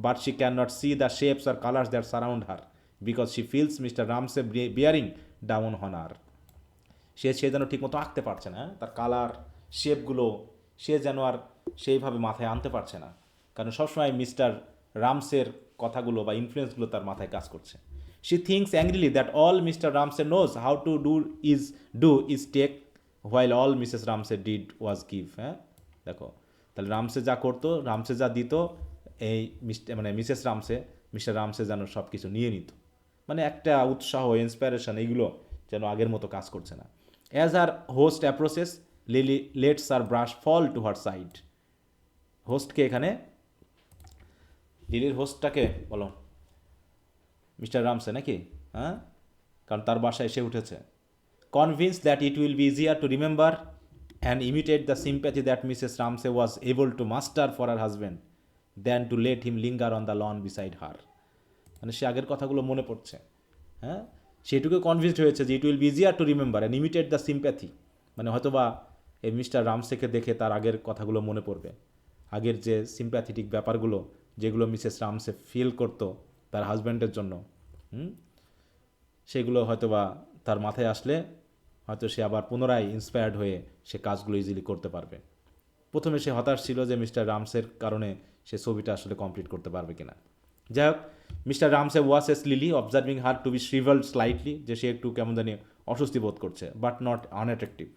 but she can not see the shapes or colours that surround her because she feels Mr Ramsay bearing down on her. সে যেন ঠিকমতো আঁকতে পারছে না, তার কালার শেপগুলো সে যেন আর সেইভাবে মাথায় আনতে পারছে না, কারণ সবসময় মিস্টার রামসের কথাগুলো বা ইনফ্লুয়েন্সগুলো তার মাথায় কাজ করছে. She thinks angrily that all Mr Ramsay knows how to do is take while all Mrs Ramsay did was give. হ্যাঁ, দেখো তাহলে রামসে যা করতো, রামসে যা দিত, এই মানে মিস্টার রামসে যেন সব কিছু নিয়ে নিত. মানে একটা উৎসাহ, ইন্সপিরেশন, এইগুলো যেন আগের মতো কাজ করছে না. As her host approaches Lily lets her brush fall to her side. হোস্টকে এখানে, লিলির হোস্টটাকে বলো মিস্টার রামসে নাকি, হ্যাঁ, কারণ তার বাসায় এসে উঠেছে. Convince that it will be easier to remember and imitate the sympathy that Mrs Ramsay was able to muster for her husband than to let him linger on the lawn beside her. মানে সে আগের কথাগুলো মনে পড়ছে, হ্যাঁ, সেটুকু convinced হয়েছে যে ইট will be easier to remember and imitate the sympathy. মানে হয়তোবা এই মিস্টার রামসেকে দেখে তার আগের কথাগুলো মনে পড়বে, আগের যে সিম্প্যাথেটিক ব্যাপারগুলো যেগুলো মিসেস রামসে ফিল করতো তার হাজব্যান্ডের জন্য, সেগুলো হয়তোবা তার মাথায় আসলে হয়তো সে আবার পুনরায় ইন্সপায়ার্ড হয়ে সে কাজগুলো ইজিলি করতে পারবে. প্রথমে সে হতাশ ছিল যে মিস্টার রামসের কারণে সে ছবিটা আসলে কমপ্লিট করতে পারবে কিনা. যাই হোক, Mr রামসে ওয়াসেস lily observing her to B শ্রিভেলড slightly, যে সে একটু কেমন জানি অস্বস্তি বোধ করছে, but not unattractive.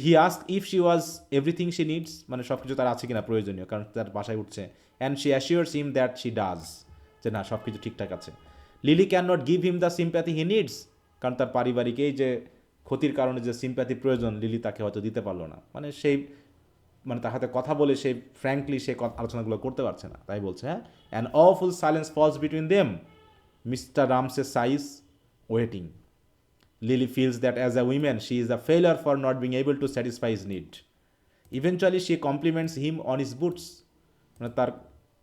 He ask if she was everything she needs, মানে সব কিছু তার আছে কিনা প্রয়োজনীয়, কারণ তার বাসায় উঠছে. And she assures him that she does, যে না সব কিছু ঠিকঠাক আছে. Lily can not give him the sympathy he needs, কারণ তার পারিবারিক এই যে ক্ষতির কারণে যে সিম্প্যাথি প্রয়োজন লিলি তাকে হয়তো দিতে পারলো না. মানে মানে তার হাতে কথা বলে সে ফ্র্যাঙ্কলি সে আলোচনাগুলো করতে পারছে না, তাই বলছে. হ্যাঁ, an awful silence falls between them. Mr Ramsay sighs waiting. Lily feels that as a woman she is a failure for not being able to satisfy his need. Eventually she compliments him on his boots. মানে তার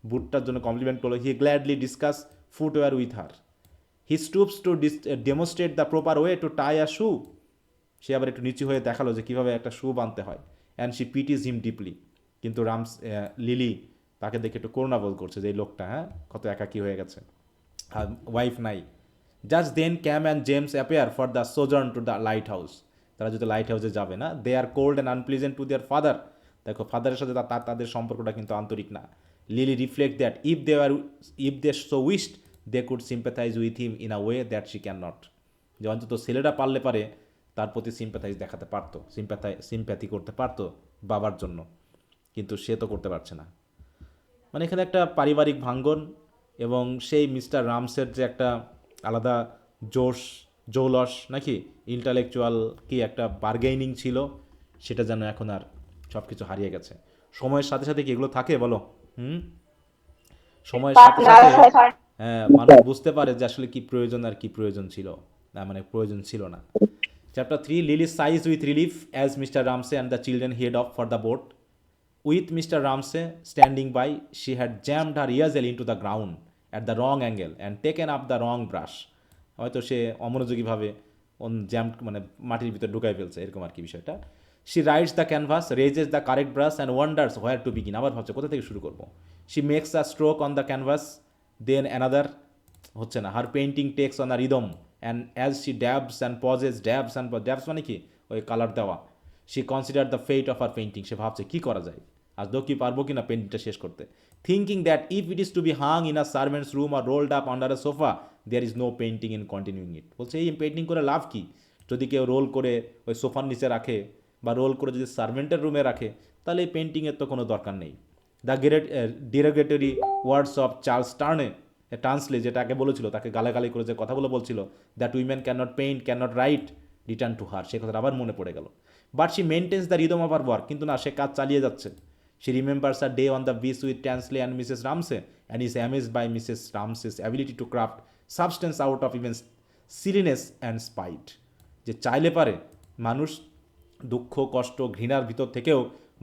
বুটটার জন্য complement করলো. He gladly discuss footwear with her. He stoops to demonstrate the proper way to tie a shoe. সে আবার একটু নিচু হয়ে দেখালো যে কীভাবে একটা শু বাঁধতে হয়. And she pities him deeply. কিন্তু লিলি তাকে দেখে একটু করুণা বোধ করছে যে এই লোকটা কত একাকী হয়ে গেছে, ওয়াইফ নাই। Just then Cam and James appear for the sojourn to the lighthouse. তারা যদি লাইট হাউসে যাবে না, they are cold and unpleasant to their father. দেখো ফাদারের সাথে তাদের সম্পর্কটা কিন্তু আন্তরিক না। Lily reflect that if they so wished they could sympathise with him in a way that she can not. যে অন্তত ছেলেরা পারলে পারে তার প্রতি সিম্প্যাথাইজ দেখাতে পারতো, সিম্প্যাথি করতে পারতো বাবার জন্য, কিন্তু সে তো করতে পারছে না। মানে এখানে একটা পারিবারিক ভাঙ্গন এবং সেই মিস্টার রামসের যে একটা আলাদা জোশ জৌলস নাকি ইন্টালেকচুয়াল কি একটা বার্গেনিং ছিল, সেটা যেন এখন আর সব কিছু হারিয়ে গেছে। সময়ের সাথে সাথে কি এগুলো থাকে বলো? সময়ের সাথে সাথে মানুষ বুঝতে পারে যে আসলে কি প্রয়োজন আর কি প্রয়োজন ছিল না, মানে প্রয়োজন ছিল না। Chapter 3, Lily sighs with relief as Mr Ramsay and the children head off for the boat. With Mr. Ramsay standing by, she had jammed her easel into the ground at the wrong angle and taken up the wrong brush. হয়তো সে অমনোযোগীভাবে jam মানে মাটির ভিতর ঢুকাই ফেলছে, এরকম আর কি বিষয়টা। She rides the canvas, raises the correct brush and wonders where to begin. আবার ভাবছে কোথা থেকে শুরু করব। She makes a stroke on the canvas, then another, হচ্ছে না। Her painting takes on a rhythm and as she dabs and pauses, dabs মানে কি ওই কালার দেওয়া। She considered the fate of her painting. সে ভাবছে কি করা যায়, আজও কি পারবো কি না পেন্টিংটা শেষ করতে। Thinking that if it is to be hung in a servant's room or rolled up under a sofa there is no painting in continuing it. বলছে এই পেন্টিং করে লাভ কি, যদি কেউ রোল করে ওই সোফার নিচে রাখে বা রোল করে যদি সার্ভেন্টের রুমে রাখে, তাহলে এই পেন্টিংয়ের তো কোনো দরকার নেই। The derogatory words of Charles Tansley, যেটা আগে বলেছিল, তাকে গালাগালি করে যে কথাগুলো বলছিল, that women can not paint, can not write, return to her, সে কথাটা আবার মনে পড়ে গেল। But she maintains the rhythm of her work, কিন্তু না, সে কাজ চালিয়ে যাচ্ছে। She remembers a day on the beach with Tansley and Mrs. Ramsay and is amazed by Mrs. Ramsay's ability to craft substance out of even silliness and spite. যে চাইলে পারে মানুষ দুঃখ কষ্ট ঘৃণার ভিতর থেকেও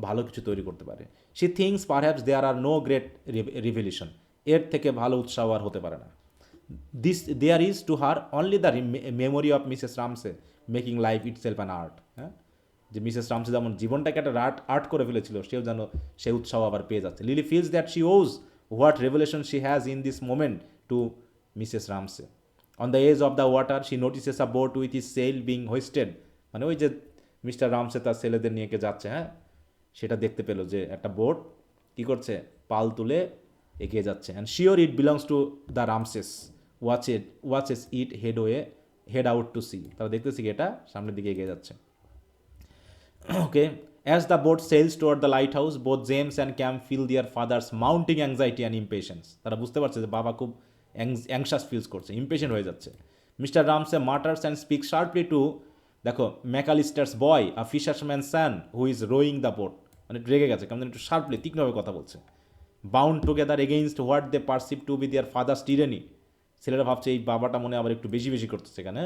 ভালো কিছু তৈরি করতে পারে। She thinks perhaps there are no great revelation, এর থেকে ভালো উৎসাহ আর হতে পারে না। There is to her only the memory of Mrs. Ramsay making life itself an art. যে মিসেস রামসে যেমন জীবনটাকে একটা আর্ট করে ফেলেছিল, সেও যেন সে উৎসাহ আবার পেয়ে যাচ্ছে। Lily feels that she owes what revelation she has in this moment to Mrs Ramsay. On the age of the water she notices a boat with its sail being hoisted, মানে ওই যে মিস্টার রামসে তার ছেলেদের নিয়ে যাচ্ছে, সেটা দেখতে পেলো যে একটা বোট কী করছে, পাল তুলে এগিয়ে যাচ্ছে। And sure it belongs to the Ramsays, watches it head out to sea, তারা দেখতেছি কি এটা সামনের দিকে এগিয়ে যাচ্ছে। Okay, as the boat sails toward the lighthouse, both James and Cam feel their father's mounting anxiety and impatience. তারা বুঝতে পারছে যে বাবা খুব অ্যাংশাস ফিলস করছে, ইম্পেশেন্ট হয়ে যাচ্ছে। Mr Ramsay mutters and speak sharply to, দেখো, Macalister's boy, a fisherman son who is rowing the boat, মানে রেগে গেছে, কেমন একটু শার্পলি তীক্ষ্ণভাবে কথা বলছে। Bound together against what they perceive to be their father's tyranny, ছেলেরা ভাবছে এই বাবাটা মনে আবার একটু বেশি বেশি করতেছে এখানে।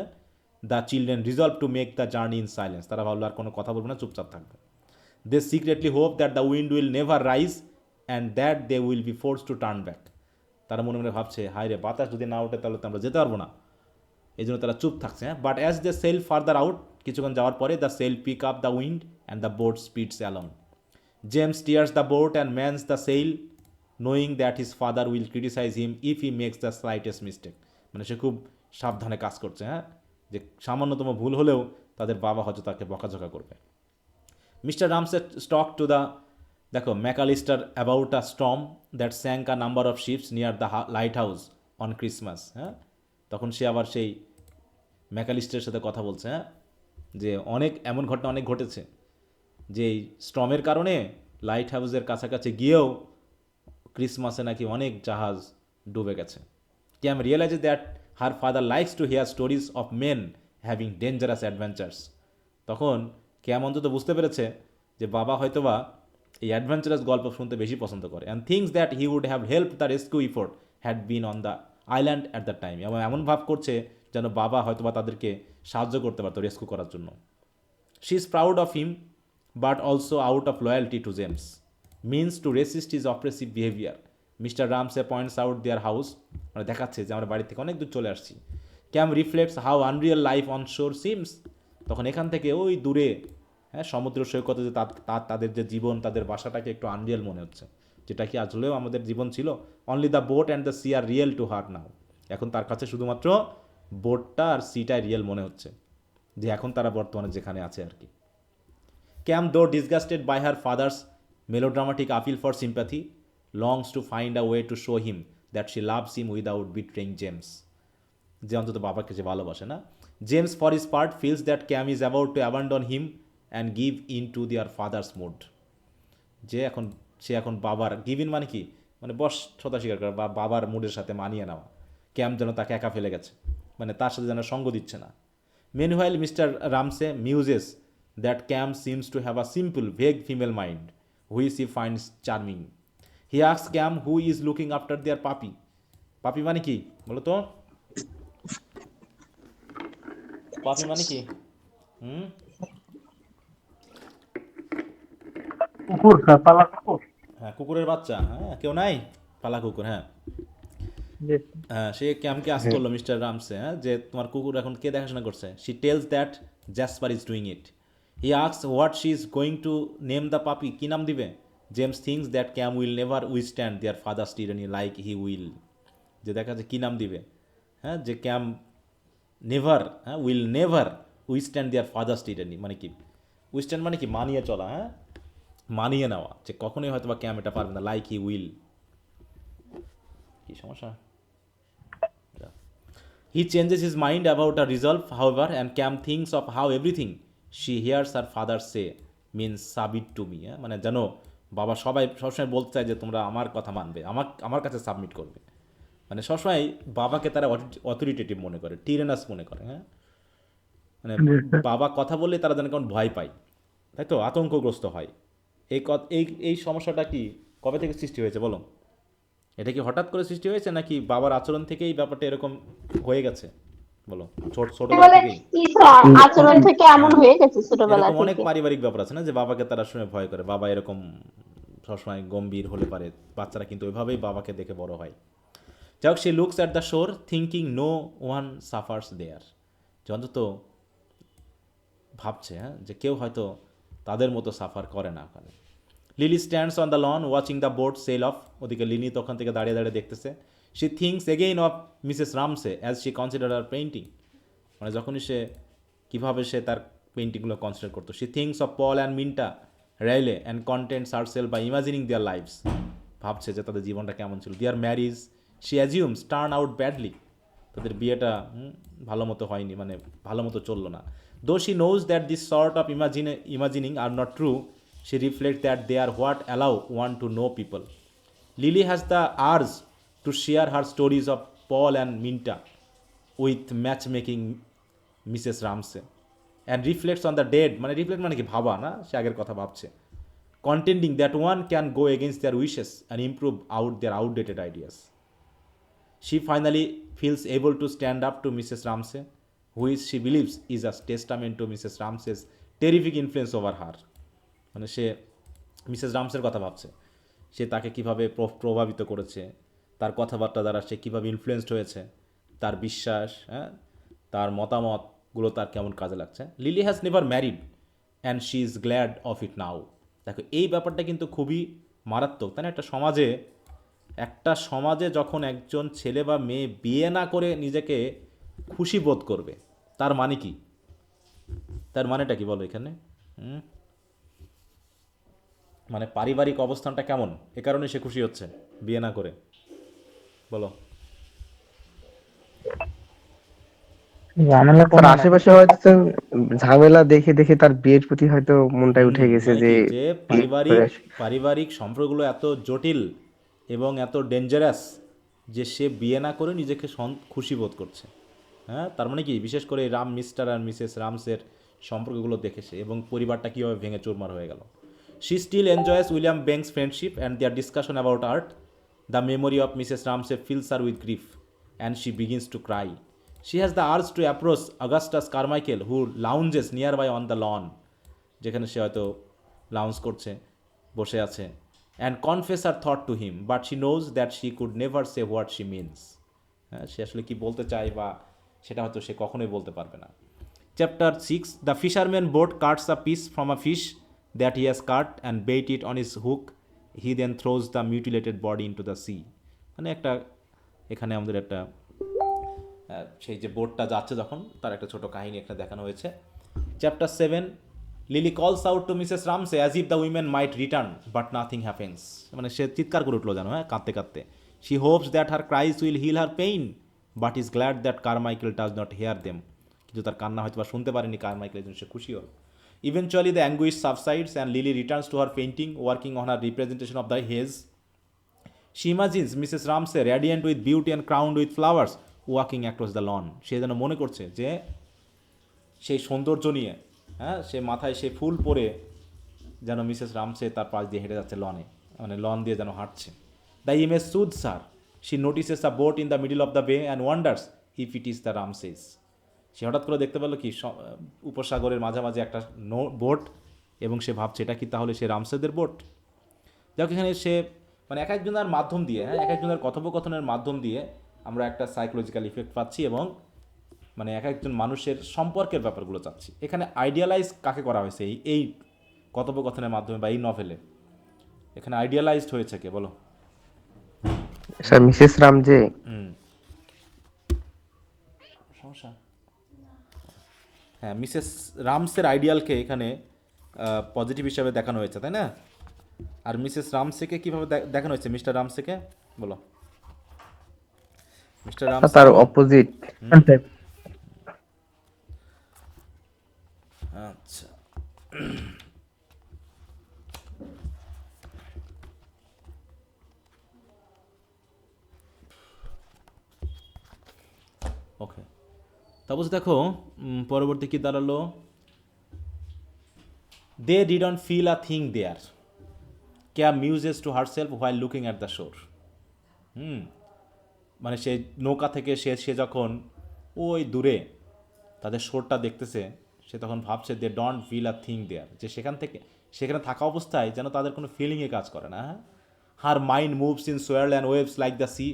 The children resolve to make the journey in silence, তারা ভাবলো আর কোনো কথা বলবে না, চুপচাপ থাকবে। They secretly hope that the wind will never rise and that they will be force to turn back, তারা মনে মনে ভাবছে হায় রে, বাতাস যদি না ওঠে তাহলে তো আমরা যেতে পারবো না, এই জন্য তারা চুপ থাকছে। But as they sail further out, কিছুক্ষণ যাওয়ার পরে the sail pick up the wind and the boat speeds along. James steers the boat and mans the sail knowing that his father will criticise him if he makes the slightest mistake, মানে সে খুব সাবধানে কাজ করছে, যে সামান্যতম ভুল হলেও তাদের বাবা হয়তো তাকে বকাঝকা করবে। Mister Ramsay stuck to the, দেখো, Macalister about a storm that sank a number of ships near the lighthouse on Christmas. তখন সে আবার সেই ম্যাকালিস্টের সাথে কথা বলছে, যে এমন ঘটনা অনেক ঘটেছে যে এই স্টর্মের কারণে লাইট হাউসের কাছাকাছি গিয়েও ক্রিসমাসে নাকি অনেক জাহাজ ডুবে গেছে। Cam realize that her father likes to hear stories of men having dangerous adventures, তখন ক্যাম অন্তত বুঝতে পেরেছে যে বাবা হয়তোবা এই অ্যাডভেঞ্চারাস গল্প শুনতে বেশি পছন্দ করে। And things that he would have help the rescue effort had been on the island at the time, এবং এমন ভাব করছে যেন বাবা হয়তোবা তাদেরকে সাহায্য করতে পারতো রেস্কিউ করার জন্য। She is proud of him but also out of loyalty to James means to resist his oppressive behaviour. Mr Ramsay points out their house, মানে দেখাচ্ছে যে আমরা বাড়ি থেকে অনেক দূর চলে আসছি। Cam reflects how unreal life on shore seems, তখন এখান থেকে ওই দূরে সমুদ্র সৈকতে যে তাদের যে জীবন, তাদের বাসাটাকে একটু আনরিয়াল মনে হচ্ছে। যেটা কি আসলেও আমাদের জীবন ছিল। Only the boat and the sea are real to her now. এখন তার কাছে শুধুমাত্র বোটটা আর সিটাই রিয়েল মনে হচ্ছে, যে এখন তারা বর্তমানে যেখানে আছে আর কি। Cam though disgusted by her father's melodramatic appeal for sympathy, longs to find a way to show him that she loves him without betraying James. যে অন্তত বাবাকে যে ভালোবাসে না। James for his part feels that Cam is about to abandon him and give in to their father's mood. যে সে এখন বাবার গিভ ইন মানে কি, মানে বশ্যতা স্বীকার করা বা বাবার মুডের সাথে মানিয়ে নেওয়া। ক্যাম যেন তাকে একা ফেলে গেছে, মানে তার সাথে যেন সঙ্গ দিচ্ছে না। Meanwhile Mr Ramsay muses that Cam seems to have a simple vague female mind which he finds charming. He asks Cam who is looking after their puppy. Puppy মানে কি বলো তো? পাপি মানে কি? কুকুর, পালা কুকুর। হ্যাঁ, কুকুরের বাচ্চা। হ্যাঁ, কেউ নাই পালা কুকুর। হ্যাঁ হ্যাঁ, সে ক্যামকে আস করলো মিস্টার রামসে, হ্যাঁ, যে তোমার কুকুর এখন কে দেখাশোনা করছে। She tells that Jasper is doing it. He asks what she is going to name the puppy, কী নাম দিবে। James thinks that Cam will never withstand their father's tyranny like he will. যে দেখা যাচ্ছে কী নাম দিবে, হ্যাঁ, যে ক্যাম নেভার, হ্যাঁ, will never withstand their father's tyranny, মানে কি উইস্ট্যান্ড মানে কি মানিয়ে চলা, হ্যাঁ, মানিয়ে নেওয়া, যে কখনোই হয়তো বা ক্যাম এটা পারবে না। লাইক হি উইল, কি সমস্যা? He changes his mind about a resolve, however, and Cam thinks of how everything she hears her father say means submit to me. মানে জানো বাবা সবসময় বলতে চায় যে তোমরা আমার কথা মানবে, আমার কাছে সাবমিট করবে। মানে সবসময় বাবাকে তারা অথরিটেটিভ মনে করে, টিরেনাস মনে করে। হ্যাঁ, মানে বাবা কথা বললে তারা যেন কেমন ভয় পায়, তাই তো, আতঙ্কগ্রস্ত হয়। এই সমস্যাটা কি কবে থেকে সৃষ্টি হয়েছে বলো? এটা কি হঠাৎ করে সৃষ্টি হয়েছে নাকি বাবার আচরণ থেকেই ব্যাপারটা এরকম হয়ে গেছে বলো? ছোটবেলা থেকেই আচরণ থেকে এমন হয়ে গেছে ছোটবেলা এরকম অনেক থেকে। পারিবারিক ব্যাপার আছে না, যে বাবাকে তারা শুনে ভয় করে। বাবা এরকম সবসময় গম্ভীর হলে পারে, বাচ্চারা কিন্তু ওইভাবেই বাবাকে দেখে বড় হয়। যাই হোক, সে looks at the shore thinking no one suffers there. যে অন্তত ভাবছে, হ্যাঁ, যে কেউ হয়তো তাদের মতো সাফার করে না ওখানে। Lily stands on the lawn watching the boat sail off. ওদিকে লিনি তখন থেকে দাঁড়িয়ে দাঁড়িয়ে দেখতেছে। She thinks again of Mrs Ramsay as she consider her painting. মানে যখনই সে কীভাবে সে তার পেইন্টিংগুলো কনসিডার করতো। She thinks of Paul and Minta Rayley and contents herself by imagining their lives. ভাবছে যে তাদের জীবনটা কেমন ছিল। Their marriage she assumes turn out badly. তাদের বিয়েটা ভালো মতো হয়নি, মানে ভালো মতো চললো না। Though she knows that this sort of imagining are not true, she reflects that they are what allow one to know people. Lily has the urge to share her stories of Paul and Minta with matchmaking Mrs. Ramsey and reflects on the dead. মানে reflect মানে কি ভাবা না, সে আগের কথা ভাবছে। contending that one can go against their wishes and improve out their outdated ideas. She finally feels able to stand up to Mrs. Ramsey, which she believes is a testament to Mrs. Ramsey's terrific influence over her. মানে সে Mrs রামসের কথা ভাবছে, সে তাকে কীভাবে প্রভাবিত করেছে, তার কথাবার্তা দ্বারা সে কীভাবে ইনফ্লুয়েসড হয়েছে, তার বিশ্বাস, হ্যাঁ, তার মতামতগুলো তার কেমন কাজে লাগছে। Lily has never married and she is glad of it now. দেখো এই ব্যাপারটা কিন্তু খুবই মারাত্মক, তাই না? একটা সমাজে যখন একজন ছেলে বা মেয়ে বিয়ে না করে নিজেকে খুশি বোধ করবে, তার মানে কি, তার মানেটা কি বলো এখানে? মানে পারিবারিক অবস্থানটা কেমন, এ কারণে সে খুশি হচ্ছে বিয়ে না করে, বলো? তার আশেপাশে হয়তো ঝামেলা দেখে দেখে তার বিয়ের প্রতি হয়তো মনটাই উঠে গেছে, মানে যে কি, যে পারিবারিক সম্পর্কগুলো এত জটিল এবং এত ডেঞ্জারাস যে সে বিয়ে না করে নিজেকে খুশি বোধ করছে। হ্যাঁ, তার মানে কি, বিশেষ করে মিস্টার আর মিসেস রামসের সম্পর্কগুলো দেখেছে এবং পরিবারটা কীভাবে ভেঙে চুরমার হয়ে গেল। She still enjoys William Banks' friendship and their discussion about art. The memory of Mrs. Ramsay fills her with grief and she begins to cry. She has the urge to approach Augustus Carmichael, who lounges nearby on the lawn, যেখানে সে হয়তো lounge করছে, বসে আছে, and confess her thought to him, but she knows that she could never say what she means. হ্যাঁ, সে আসলে কি বলতে চায় বা সেটা হয়তো সে কখনোই বলতে পারবে না। Chapter 6. The fisherman boat cuts a piece from a fish that he has caught and bait it on his hook he then throws the mutilated body into the sea. মানে একটা এখানে আমাদের একটা সেই যে বোটটা যাচ্ছে যখন তার একটা ছোট কাহিনী একটা দেখানো হয়েছে। Chapter 7, Lily calls out to Mrs Ramsay as if the women might return but nothing happens. মানে সে চিৎকার করে উঠলো জানো, হ্যাঁ, কাঁদতে কাঁদতে। She hopes that her cries will heal her pain but is glad that Carmichael does not hear them. কিন্তু তার কান্না হয়তো বা শুনতে পারেনি কারমাইকেলের জন্য সে খুশি হল। Eventually the anguish সাবসাইডস and lily returns to her painting working on her representation of the hedge. She imagines Mrs. Ramsay radiant with beauty and crowned with flowers walking across the lawn. সে যেন মনে করছে যে সেই সৌন্দর্য নিয়ে, হ্যাঁ, সে মাথায় সেই ফুল পরে যেন মিসেস রামসে তার পাশ দিয়ে হেঁটে যাচ্ছে লনে, মানে লন দিয়ে যেন হাঁটছে। The image soothes her. She notices a boat in the middle of the bay and wonders if it is the Ramsays. সে হঠাৎ করে দেখতে পেলো কি উপসাগরের মাঝামাঝি একটা বোট, এবং সে ভাবছে এটা কি তাহলে সে রামসেদের বোট। যাক, এখানে সে মানে এক একজনের মাধ্যম দিয়ে, হ্যাঁ, এক একজনের কথোপকথনের মাধ্যম দিয়ে আমরা একটা সাইকোলজিক্যাল ইফেক্ট পাচ্ছি, এবং মানে এক একজন মানুষের সম্পর্কের ব্যাপারগুলো চাচ্ছি। এখানে আইডিয়ালাইজ কাকে করা হয়েছে এই কথোপকথনের মাধ্যমে বা এই নভেলে? এখানে আইডিয়ালাইজড হয়েছে কে বলো? Sir Mrs Ramsay. সমস্যা, হ্যাঁ, মিসেস রামসের আইডিয়ালকে এখানে পজিটিভ হিসাবে দেখানো হয়েছে, তাই না? আর মিসেস রামসেকে কিভাবে দেখানো হয়েছে? মিস্টার রামসেকে বলো। মিস্টার রামসে তার অপোজিট। আচ্ছা, ওকে, তারপর দেখো পরবর্তী কি দাঁড়ালো? They didn't feel a thing there, কেয়া muses to herself while looking at the shore. মানে সে নৌকা থেকে সে যখন ওই দূরে তাদের শোরটা দেখতেছে, সে তখন ভাবছে they don't feel a thing there, যে সেখানে থাকা অবস্থায় যেন তাদের কোনো ফিলিংয়ে কাজ করে না। Her mind moves in swirl and waves like the sea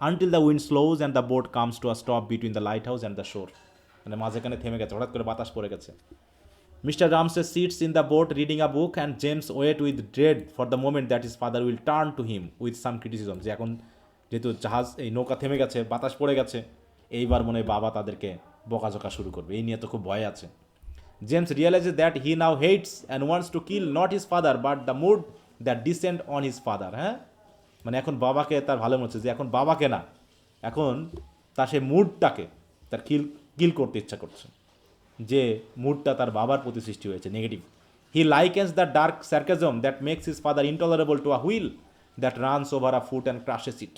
until the wind slows and the boat comes to a stop between the lighthouse and the shore. মানে মাঝখানে থেমে গেছে, হঠাৎ করে বাতাস পড়ে গেছে। Mr. Ramsay sits in the boat reading a book and James waits with dread for the moment that his father will turn to him with some criticism. যে এখন যেহেতু জাহাজ এই নৌকা থেমে গেছে, বাতাস পড়ে গেছে, এইবার মনে হয় বাবা তাদেরকে বকাঝকা শুরু করবে, এই নিয়ে তো খুব ভয় আছে। James realizes that he now hates and wants to kill not his father but the mood that descend on his father. হ্যাঁ, মানে এখন বাবাকে তার ভালো মনে হচ্ছে, যে এখন বাবাকে না, এখন তার সেই মুডটাকে তার কিল করতে ইচ্ছা করছে, যে মুডটা তার বাবার প্রতি সৃষ্টি হয়েছে negative. He likens the dark sarcasm that makes his father intolerable to a wheel that runs over a foot and crushes it.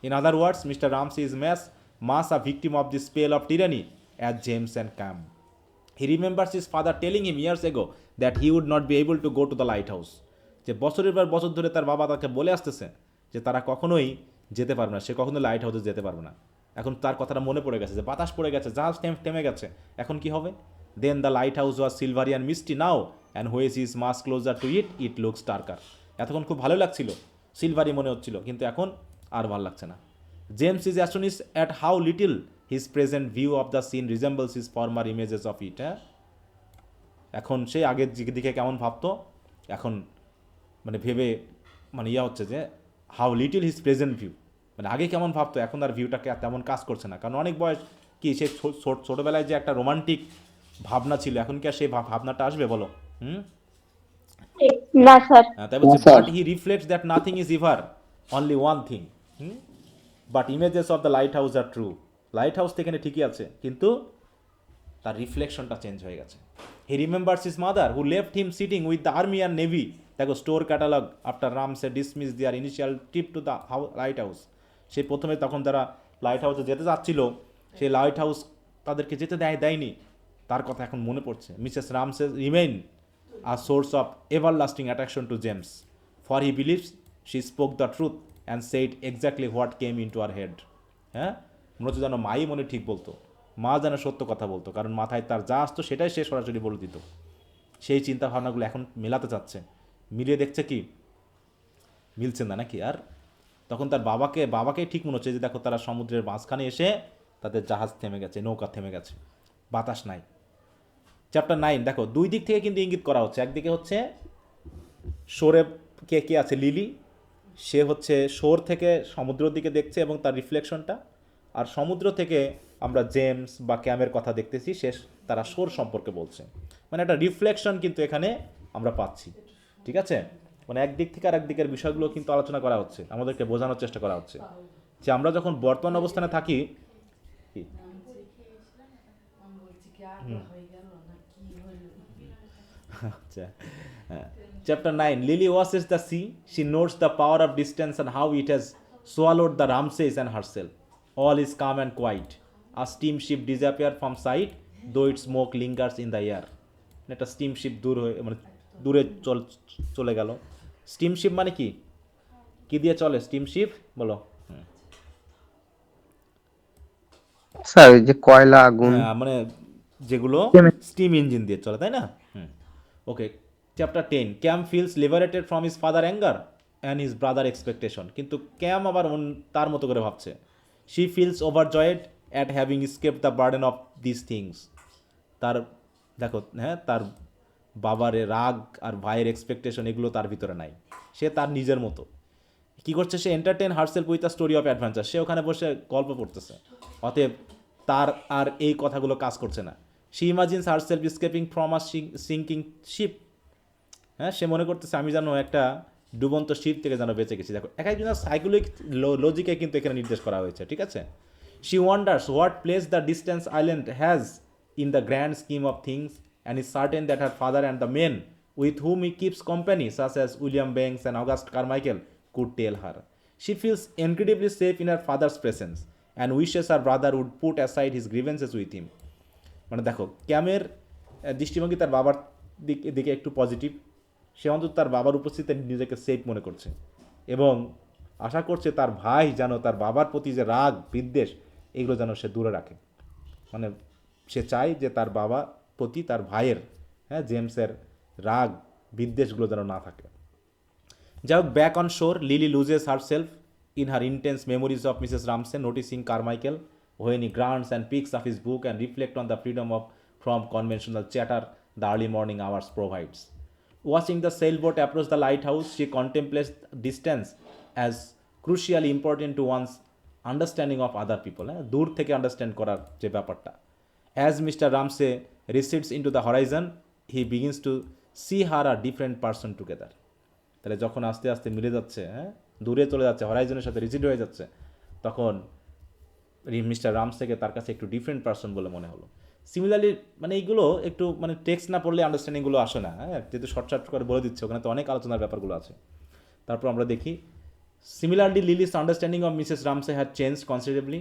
In other words, Mr Ramsay is much a victim of the spell of tyranny as James and Cam. He remembers his father telling him years ago that he would not be able to go to the lighthouse. যে বছরের পর বছর ধরে তার বাবা তাকে বলে আসতেছে যে তারা কখনোই যেতে পারবে না, সে কখনোই লাইট হাউসে যেতে পারবে না। এখন তার কথাটা মনে পড়ে গেছে যে বাতাস পড়ে গেছে, জাহাজ থেমে গেছে, এখন কি হবে? Then the lighthouse was silvery and misty now, and when he is much closer to it, it looks darker. এতক্ষণ খুব ভালো লাগছিল, সিলভারি মনে হচ্ছিল, কিন্তু এখন আর ভালো লাগছে না। James is astonished at how little his present view of the scene resembles his former images of it. এখন সে আগের দিকে কেমন ভাবতো, এখন মানে ভেবে মানে হচ্ছে যে how little his present view, মানে আগে কেমন ভাবতো এখন আর ভিউটাকে তেমন কাজ করছে না। কারণ অনেক বয়স কি, সে ছোটোবেলায় যে একটা রোমান্টিক ভাবনা ছিল, এখন কি আর সেই ভাবনাটা আসবে বলো? না স্যার। তাই বলছে, but he reflects that nothing is ever only one thing, but images of the lighthouse are true. Lighthouse তো এখানে ঠিকই আছে, কিন্তু তার রিফ্লেকশনটা চেঞ্জ হয়ে গেছে। He remembers his mother who left him sitting with the army and navy দেখো store catalogue after Ramsay dismiss their initial trip to the lighthouse. সে প্রথমে তখন তারা লাইট হাউসে যেতে চাচ্ছিল, সেই লাইট হাউস তাদেরকে যেতে দেয়নি, তার কথা এখন মনে পড়ছে। Mrs Ramsay remain a source of everlasting attraction to James, for he believes she spoke the truth and said exactly what came into her head. হ্যাঁ, মনে হচ্ছে যেন মাই মনে ঠিক বলতো, মা যেন সত্য কথা বলতো, কারণ মাথায় তার যা আসতো সেটাই সে সরাসরি বলে দিত। সেই চিন্তা ভাবনাগুলো এখন মেলাতে চাচ্ছে, মিলিয়ে দেখছে কি মিলছে না নাকি। আর তখন তার বাবাকেই ঠিক মনে হচ্ছে যে দেখো তারা সমুদ্রের মাঝখানে এসে তাদের জাহাজ থেমে গেছে, নৌকা থেমে গেছে, বাতাস নাই। চ্যাপ্টার 9 দেখো দুই দিক থেকে কিন্তু ইঙ্গিত করা হচ্ছে। একদিকে হচ্ছে শোরে কে কে আছে? লিলি, সে হচ্ছে শোর থেকে সমুদ্রের দিকে দেখছে এবং তার রিফ্লেকশনটা, আর সমুদ্র থেকে আমরা জেমস বা ক্যামের কথা দেখতেছি, তারা শোর সম্পর্কে বলছে। মানে একটা রিফ্লেকশন কিন্তু এখানে আমরা পাচ্ছি, ঠিক আছে? মানে একদিক থেকে আর একদিকের বিষয়গুলো কিন্তু আলোচনা করা হচ্ছে, আমাদেরকে বোঝানোর চেষ্টা করা হচ্ছে যে আমরা যখন বর্তমান অবস্থানে থাকি কি আচ্ছা, chapter 9, Lily washes the sea, she notes the power of distance and how it has swallowed the Ramsays and herself, all is calm and quiet, a steamship disappear from sight though it smoke lingers in the air. একটা steamship দূর হয়ে মানে দূরে চলে গেল। Steamship মানে কি, কি দিয়ে চলে স্টিমশিপ বলো? স্যার ওই যে কয়লা আগুন। হ্যাঁ, মানে যেগুলো স্টিম ইঞ্জিন দিয়ে চলে, তাই না? Okay, chapter 10, Cam feels liberated from his father anger and his brother expectation. কিন্তু ক্যাম আবার তার মতো করে ভাবছে। She feels overjoyed at having escape the burden of this things. তার দেখো, হ্যাঁ, তার বাবার রাগ আর ভাইয়ের এক্সপেকটেশন এগুলো তার ভিতরে নাই, সে তার নিজের মতো কী করছে, সে entertain herself with a story of adventure. সে ওখানে বসে গল্প পড়তেছে, অতএব তার আর এই কথাগুলো কাজ করছে না। She imagines herself escaping from a sinking ship. হ্যাঁ, সে মনে করতেছে আমি যেন একটা ডুবন্ত শিপ থেকে যেন বেঁচে গেছি। দেখো, এক একজনের সাইকোলজিক লজিকে কিন্তু এখানে নির্দেশ করা হয়েছে, ঠিক আছে? She wonders what place the distance island has in the grand scheme of things and is certain that her father and the men with whom he keeps company, such as William Banks and August Carmichael, could tell her. She feels incredibly safe in her father's presence and wishes her brother would put aside his grievances with him. মানে দেখো, ক্যামের দৃষ্টিভঙ্গি তার বাবার দিকে একটু positive. সে অন্তত তার বাবার উপস্থিতিতে নিজেকে সেফ মনে করছে এবং আশা করছে তার ভাই যেন তার বাবার প্রতি যে রাগ বিদ্বেষ এগুলো যেন সে দূরে রাখে। মানে সে চায় যে তার বাবা প্রতি তার ভাইয়ের, হ্যাঁ, জেমসের রাগ বিদ্বেষগুলো যেন না থাকে। যাই হোক, back on shore, Lily loses herself in her intense memories of Mrs Ramsay, noticing Carmichael when he grants and picks up his book and reflect on the freedom of from conventional chatter the early morning hours provides. Watching the sailboat approach the lighthouse, she contemplates distance as crucially important to one's understanding of other people. দূর থেকে understand করার যে ব্যাপারটা। As Mr. Ramsay recedes into the horizon, he begins to see her a different person together. তাহলে যখন আস্তে আস্তে মিলে যাচ্ছে, হ্যাঁ, দূরে চলে যাচ্ছে, হরাইজনের সাথে রিজিড হয়ে যাচ্ছে, তখন মিস্টার রামসেকে তার কাছে একটু ডিফারেন্ট পার্সন বলে মনে হলো। সিমিলারলি, মানে এইগুলো একটু মানে টেক্সট না পড়লে আন্ডারস্ট্যান্ডিংগুলো আসে না, হ্যাঁ, যেহেতু শর্ট করে বলে দিচ্ছে, ওখানে তো অনেক আলোচনার ব্যাপারগুলো আছে। তারপর আমরা দেখি, similarly Lily's understanding of Mrs Ramsay had change considerably.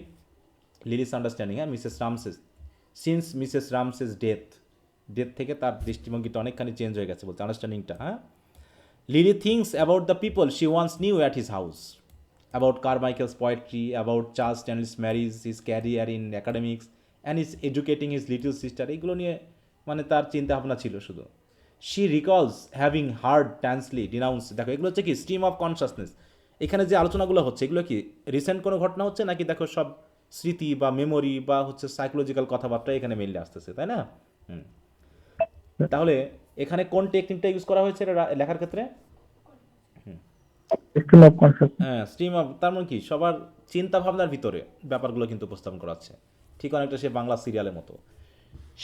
Lily's understanding, হ্যাঁ, Mrs Ramsay's since Mrs Ramsay's death থেকে তার দৃষ্টিভঙ্গিটা অনেকখানি চেঞ্জ হয়ে গেছে বলতে, আন্ডারস্ট্যান্ডিংটা। হ্যাঁ, Lily thinks about the people she once knew at his house, about Carmichael's poetry, about Charles Stanley's marriage, his career in academics, and his educating his little sister. এগুলো নিয়ে মানে তার চিন্তা ভাবনা ছিল শুধু। She recalls having heard Tansley denounce, দেখো এগুলো হচ্ছে কি স্ট্রিম অফ কনসাসনেস। এখানে যে আলোচনাগুলো হচ্ছে এগুলো কি রিসেন্ট কোনো ঘটনা হচ্ছে নাকি দেখো সব স্মৃতি বা মেমোরি বা হচ্ছে সাইকোলজিক্যাল কথাবার্তা এখানে মেনলি আসতেছে, তাই না? তাহলে এখানে কোন টেকনিকটা ইউজ করা হয়েছে এটা লেখার ক্ষেত্রে? Stream of concept. হ্যাঁ, স্ট্রিম অফ, তার মানে কি সবার চিন্তা ভাবনার ভিতরে ব্যাপারগুলো কিন্তু উপস্থাপন করাচ্ছে, ঠিক অনেকটা সে বাংলা সিরিয়ালের মতো।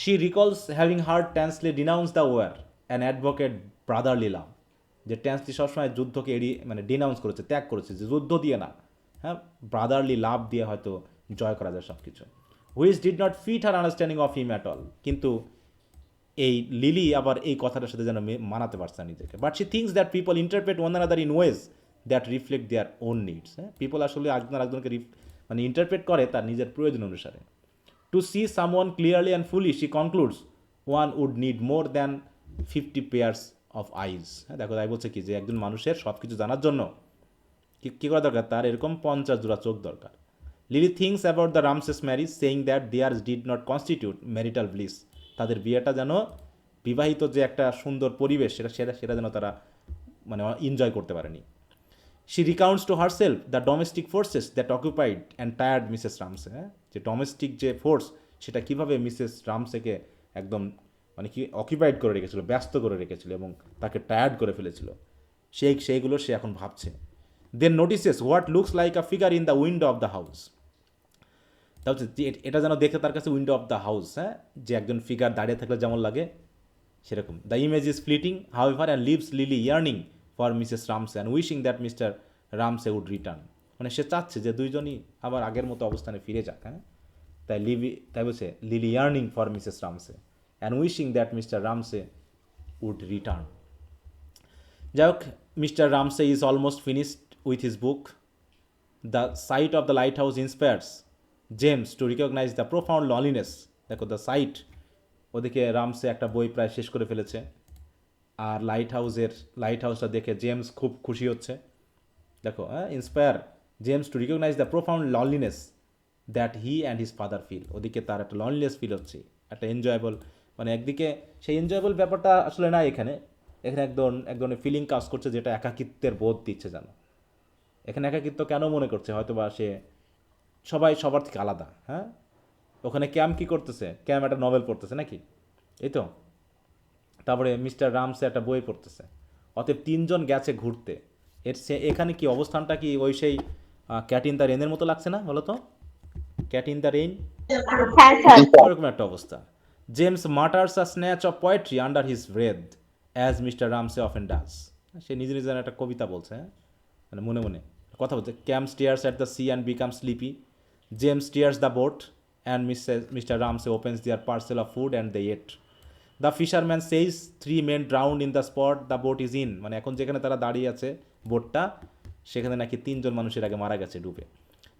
She recalls having heard Tansley denounce the war and advocate brotherly love, যে ট্যান্সলি সবসময় যুদ্ধকে এড়িয়ে মানে ডিনাউন্স করেছে, ত্যাগ করেছে, যে যুদ্ধ দিয়ে না, হ্যাঁ, ব্রাদারলি লাভ দিয়ে হয়তো জয় করা যায় সব কিছু। Which did not fit her understanding of him at all, কিন্তু এই লিলি আবার এই কথাটার সাথে যেন মানাতে পারছে না নিজেকে। But she thinks that people interpret one another in ways that reflect their own needs. হ্যাঁ, পিপল আসলে একজনকে মানে ইন্টারপ্রেট করে তার নিজের প্রয়োজন অনুসারে। To see someone clearly and fully she concludes one would need more than 50 pairs of eyes. হ্যাঁ, দেখো তাই বলছে কি যে একজন মানুষের সব কিছু জানার জন্য কী করা দরকার, তার এরকম 50 জোড়া চোখ দরকার। Lily thinks about the Ramsays marriage saying that theirs did not constitute marital bliss, তাদের বিয়েটা যেন বিবাহিত যে একটা সুন্দর পরিবেশ সেটা যেন তারা মানে এনজয় করতে পারেনি। She recounts to herself the domestic forces that occupied and tired Mrs Ramsay. হ্যাঁ, যে ডোমেস্টিক যে ফোর্স সেটা কীভাবে মিসেস রামসেকে একদম মানে কি অকুপাইড করে রেখেছিল, ব্যস্ত করে রেখেছিল এবং তাকে টায়ার্ড করে ফেলেছিল। সেইগুলো সে এখন ভাবছে। Then notices what looks like a figure in the window of the house. তা হচ্ছে যে এটা যেন দেখে তার কাছে উইন্ডো অফ দ্য হাউস, হ্যাঁ, যে একজন ফিগার দাঁড়িয়ে থাকলে যেমন লাগে সেরকম। The image is fleeting however and leaves Lily yearning for Mrs Ramsay and wishing that Mr Ramsay would return. মানে সে চাচ্ছে যে দুইজনই আবার আগের মতো অবস্থানে ফিরে যাক, হ্যাঁ। তাই বলছে Lily yearning for Mrs Ramsay and wishing that Mr Ramsay would return. যাই হোক, Mr Ramsay is almost finished with his book. The sight of the lighthouse inspires James to recognise the profound loneliness. দেখো, the sight, ওদিকে Ramsay একটা বই প্রায় শেষ করে ফেলেছে, আর লাইট হাউসটা দেখে জেমস খুব খুশি হচ্ছে। দেখো, হ্যাঁ, inspire James to recognise the profound loneliness that he and his father feel. ওদিকে তার একটা লনলিনেস ফিল হচ্ছে, একটা এনজয়েবল, মানে একদিকে সেই এনজয়েবল ব্যাপারটা আসলে না, এখানে এক ধরনের ফিলিং কাজ করছে যেটা একাকিত্বের বোধ দিচ্ছে যেন। এখানে একাকিত্ব কেন মনে করছে, হয়তো বা সে সবাই সবার থেকে আলাদা, হ্যাঁ। ওখানে ক্যাম কী করতেছে, ক্যাম একটা নভেল পড়তেছে নাকি, এই তো। তারপরে মিস্টার রামসে একটা বই পড়তেছে। অতএব তিনজন গেছে ঘুরতে। এখানে কি অবস্থানটা কি ওই সেই ক্যাট ইন দ্য রেইনের মতো লাগছে না, বলো তো? ক্যাট ইন দ্য রেইন, হ্যাঁ স্যার। ওরকম একটা অবস্থা। James mutters a snatch of poetry under his breath as Mr Ramsay often does. সে নিজে নিজের একটা কবিতা বলছে, হ্যাঁ, মানে মনে মনে কথা বলছে। Cam stares at the sea and become sleepy. James steers the boat and Mr Ramsay opens their parcel of food and they ate. The fisherman says 3 men drowned in the spot the boat is in. মানে এখন যেখানে তারা দাঁড়িয়ে আছে বোটটা, সেখানে নাকি 3জন মানুষের আগে মারা গেছে ডুবে।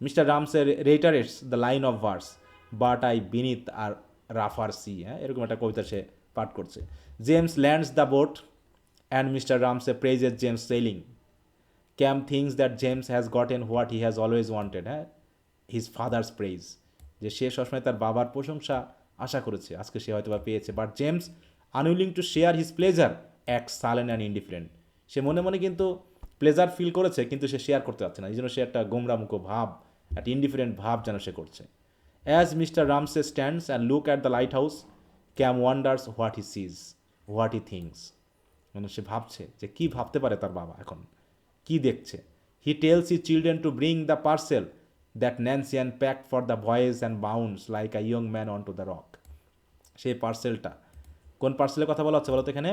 Mr Ramsay reiterates the line of verse but I beneath a রাফার সি, হ্যাঁ, এরকম একটা কবিতা সে পাঠ করছে। James lands the boat and Mr Ramsay praises James sailing. Cam thinks that James has gotten what he has always wanted, হ্যাঁ, his father's praise. যে সে সবসময় তার বাবার প্রশংসা আশা করেছে, আজকে সে হয়তো বা পেয়েছে। But James unwilling to share his pleasure act silent and indifferent. সে মনে মনে কিন্তু প্লেজার ফিল করেছে, কিন্তু সে শেয়ার করতে পারছে না, এই জন্য সে একটা গোমরামুখো ভাব, একটা ইনডিফারেন্ট ভাব যেন সে করছে। As Mr Ramsay stands and look at the lighthouse Cam wonders what he sees, what he thinks. মানে সে ভাবছে যে কী ভাবতে পারে তার বাবা এখন, কী দেখছে। He tells he children to bring the parcel that Nancy had packed for the boys and bounds like a young man on to the rock. সেই পার্সেলটা, কোন পার্সেলের কথা বলা হচ্ছে বলো তো এখানে?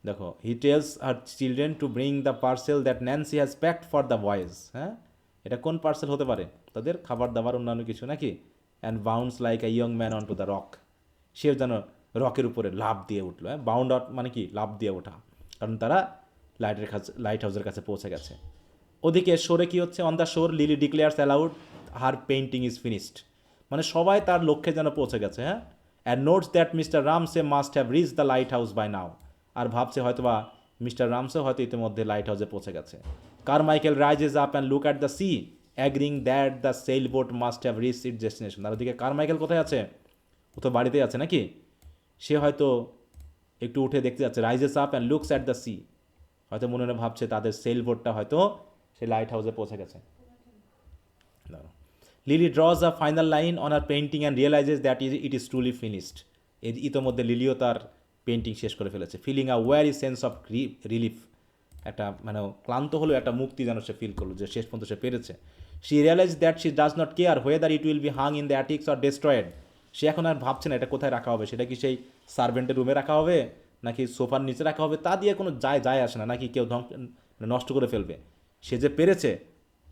দেখো, he tells our children to bring the parcel that Nancy has packed for the boys, হ্যাঁ, এটা কোন পার্সেল হতে পারে? তাদের খাবার দাবার অন্যান্য কিছু নাকি? And bounds like a young man on to the rock. সেও যেন রকের উপরে লাফ দিয়ে উঠলো, হ্যাঁ, বাউন্ড আউট মানে কি, লাফ দিয়ে ওঠা, কারণ তারা লাইট হাউসের কাছে পৌঁছে গেছে। ওদিকে শোরে কি হচ্ছে? On the shore Lily declares aloud her painting is finished. মানে সবাই তার লক্ষ্যে যেন পৌঁছে গেছে, হ্যাঁ। And notes that Mr Ramsay must have reach the lighthouse by now. আর ভাবছে হয়তোবা মিস্টার রামসে হয়তো ইতিমধ্যে লাইট হাউসে পৌঁছে গেছে। Carmichael rises up and look at the sea agreeing that the sail boat must have reach it destination. আর ওদিকে কারমাইকেল কোথায় আছে? ও তো বাড়িতেই আছে নাকি? সে হয়তো একটু উঠে দেখতে যাচ্ছে। Rises up and looks at the C, হয়তো মনে মনে ভাবছে তাদের সেল বোটটা হয়তো সে লাইট হাউসে পৌঁছে গেছে। Lily draws a final line on her painting and realises that it is truly finished. ইতোমধ্যে লিলিও তার পেইন্টিং শেষ করে ফেলেছে। Feeling a weary sense of relief, একটা মানে ক্লান্ত হলেও একটা মুক্তি যেন সে ফিল করলো যে শেষ পর্যন্ত সে পেরেছে। She realise that she does not care whether it will be hung in the attics or destroyed. সে এখন আর ভাবছে না এটা কোথায় রাখা হবে, সেটা কি সেই সার্ভেন্টের রুমে রাখা হবে নাকি সোফার নিচে রাখা হবে, তা দিয়ে কোনো যায় আসে না, নাকি কেউ নষ্ট করে ফেলবে। সে যে পেরেছে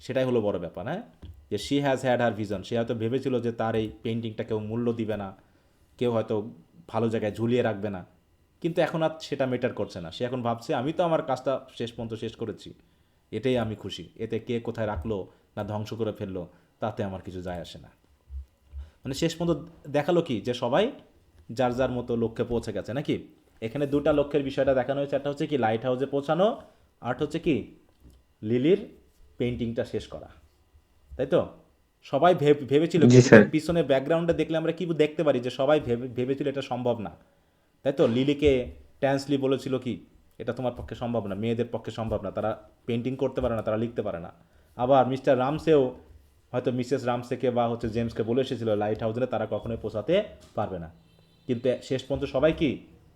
সেটাই হলো বড় ব্যাপার, হ্যাঁ। যে she has had her vision. সে হয়তো ভেবেছিল যে তার এই পেইন্টিংটা কেউ মূল্য দিবে না, কেউ হয়তো ভালো জায়গায় ঝুলিয়ে রাখবে না, কিন্তু এখন আর সেটা ম্যাটার করছে না। সে এখন ভাবছে আমি তো আমার কাজটা শেষ পর্যন্ত শেষ করেছি, এটাই আমি খুশি। এতে কে কোথায় রাখলো না ধ্বংস করে ফেললো তাতে আমার কিছু যায় আসে না। মানে শেষ পর্যন্ত দেখালো কি যে সবাই যার যার মতো লক্ষ্যে পৌঁছে গেছে নাকি। এখানে দুটা লক্ষ্যের বিষয়টা দেখানো হয়েছে, একটা হচ্ছে কি লাইট হাউসে পৌঁছানো, আর হচ্ছে কি লিলির পেইন্টিংটা শেষ করা, তাই তো। সবাই ভেবেছিল, জি স্যার। পিছনে ব্যাকগ্রাউন্ডে দেখলে আমরা কি দেখতে পারি যে সবাই ভেবেছিল এটা সম্ভব না, তাই তো। লিলিকে ট্যান্সলি বলেছিল কি এটা তোমার পক্ষে সম্ভব না, মেয়েদের পক্ষে সম্ভব না, তারা পেন্টিং করতে পারে না, তারা লিখতে পারে না। আবার মিস্টার রামসেও হয়তো মিসেস রামসেকে বা হচ্ছে জেমসকে বলে এসেছিল লাইট হাউসে তারা কখনোই পৌঁছাতে পারবে না, কিন্তু শেষ পর্যন্ত সবাই কি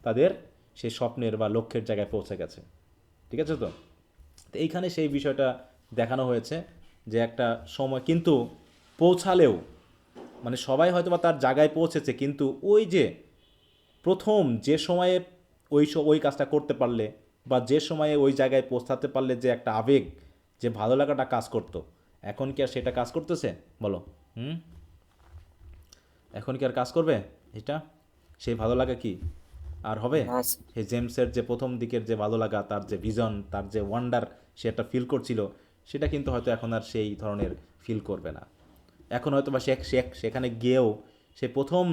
তাদের সেই স্বপ্নের বা লক্ষ্যের জায়গায় পৌঁছে গেছে। ঠিক আছে তো? তো এইখানে সেই বিষয়টা দেখানো হয়েছে যে একটা সময় কিন্তু পৌঁছালেও মানে সবাই হয়তো বা তার জায়গায় পৌঁছেছে, কিন্তু ওই যে প্রথম যে সময়ে ওই কাজটা করতে পারলে বা যে সময়ে ওই জায়গায় পৌঁছাতে পারলে যে একটা আবেগ, যে ভালো লাগাটা কাজ করতো, এখন কি আর সেটা কাজ করতেছে বলো? হুম, এখন কি আর কাজ করবে এটা? সেই ভালো লাগা কি আর হবে? সেই জেমসের যে প্রথম দিকের যে ভালো লাগা, তার যে ভিজন, তার যে ওয়ান্ডার সে একটা ফিল করছিল, সেটা কিন্তু হয়তো এখন আর সেই ধরনের ফিল করবে না। এখন হয়তো বা সেখানে গিয়েও সে প্রথম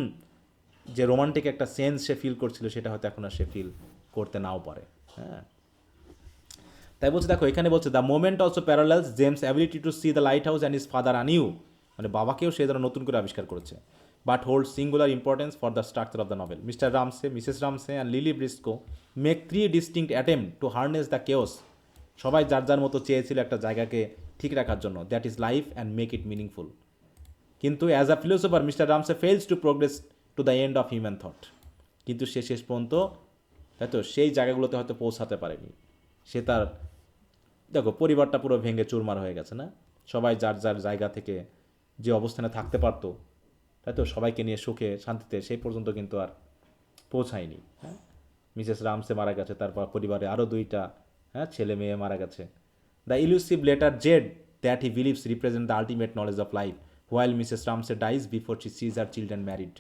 যে রোমান্টিক একটা সেন্স সে ফিল করছিল, সেটা হয়তো এখন আর সে ফিল করতে নাও পারে। হ্যাঁ, তাই বলছে, দেখো এখানে বলছে the moment also parallels James ability to see the lighthouse and is father anew, মানে বাবাকেও সে যেন নতুন করে আবিষ্কার করেছে। But hold singular importance for the structure of the novel. Mr Ramsay, Mrs Ramsay and Lily Briscoe make 3 distinct attempt to harness the chaos. সবাই যার যার মতো চেয়েছিল একটা জায়গাকে ঠিক রাখার জন্য, that is life and make it meaningful. কিন্তু as a philosopher Mr Ramsay fails to progress to the end of human thought. কিন্তু সে শেষ পর্যন্ত হয়তো সেই জায়গাগুলোতে হয়তো পৌঁছাতে পারেনি। সে তার, দেখো পরিবারটা পুরো ভেঙে চুরমার হয়ে গেছে না, সবাই যার যার জায়গা থেকে যে অবস্থানে থাকতে পারতো, তাই তো সবাইকে নিয়ে সুখে শান্তিতে সেই পর্যন্ত কিন্তু আর পৌঁছায়নি। হ্যাঁ, মিসেস রামসে মারা গেছে, তারপর পরিবারে আরও 2টা ছেলে মেয়ে মারা গেছে। The elusive letter Z that he believes represent the ultimate knowledge of life while Mrs Ramsay dies before she sees her children married.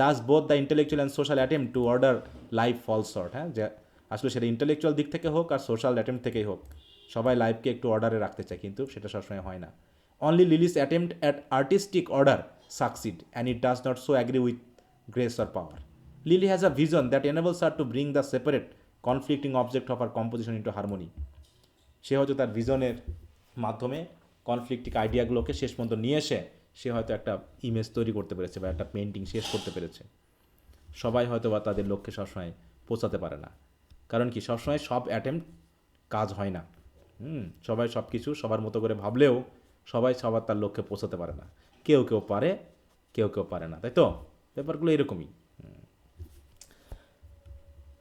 Thus both the intellectual and social attempt to order life fall short. হ্যাঁ, যে আসলে সেটা intellectual দিক থেকে হোক আর social attempt থেকেই হোক, সবাই লাইফকে একটু অর্ডারে রাখতে চায়, কিন্তু সেটা সবসময় হয় না। Only Lily's attempt at artistic order succeed and it does not so agree with grace or power. Lily has a vision that enables her to bring the separate conflicting object of her composition into harmony. সে হয়তো তার ভিজনের মাধ্যমে কনফ্লিক্টিক আইডিয়াগুলোকে শেষ পর্যন্ত নিয়ে এসে সে হয়তো একটা image তৈরি করতে পেরেছে বা একটা পেন্টিং শেষ করতে পেরেছে। সবাই হয়তো বা তাদের লক্ষ্যে সবসময় পৌঁছাতে পারে না, কারণ কি সবসময় সব অ্যাটেম্প্ট কাজ হয় না। সবাই সব কিছু সবার মতো করে ভাবলেও সবাই সবার তার লক্ষ্যে পৌঁছাতে পারে না। কেউ কেউ পারে, কেউ কেউ পারে না, তাই তো? ব্যাপারগুলো এরকমই।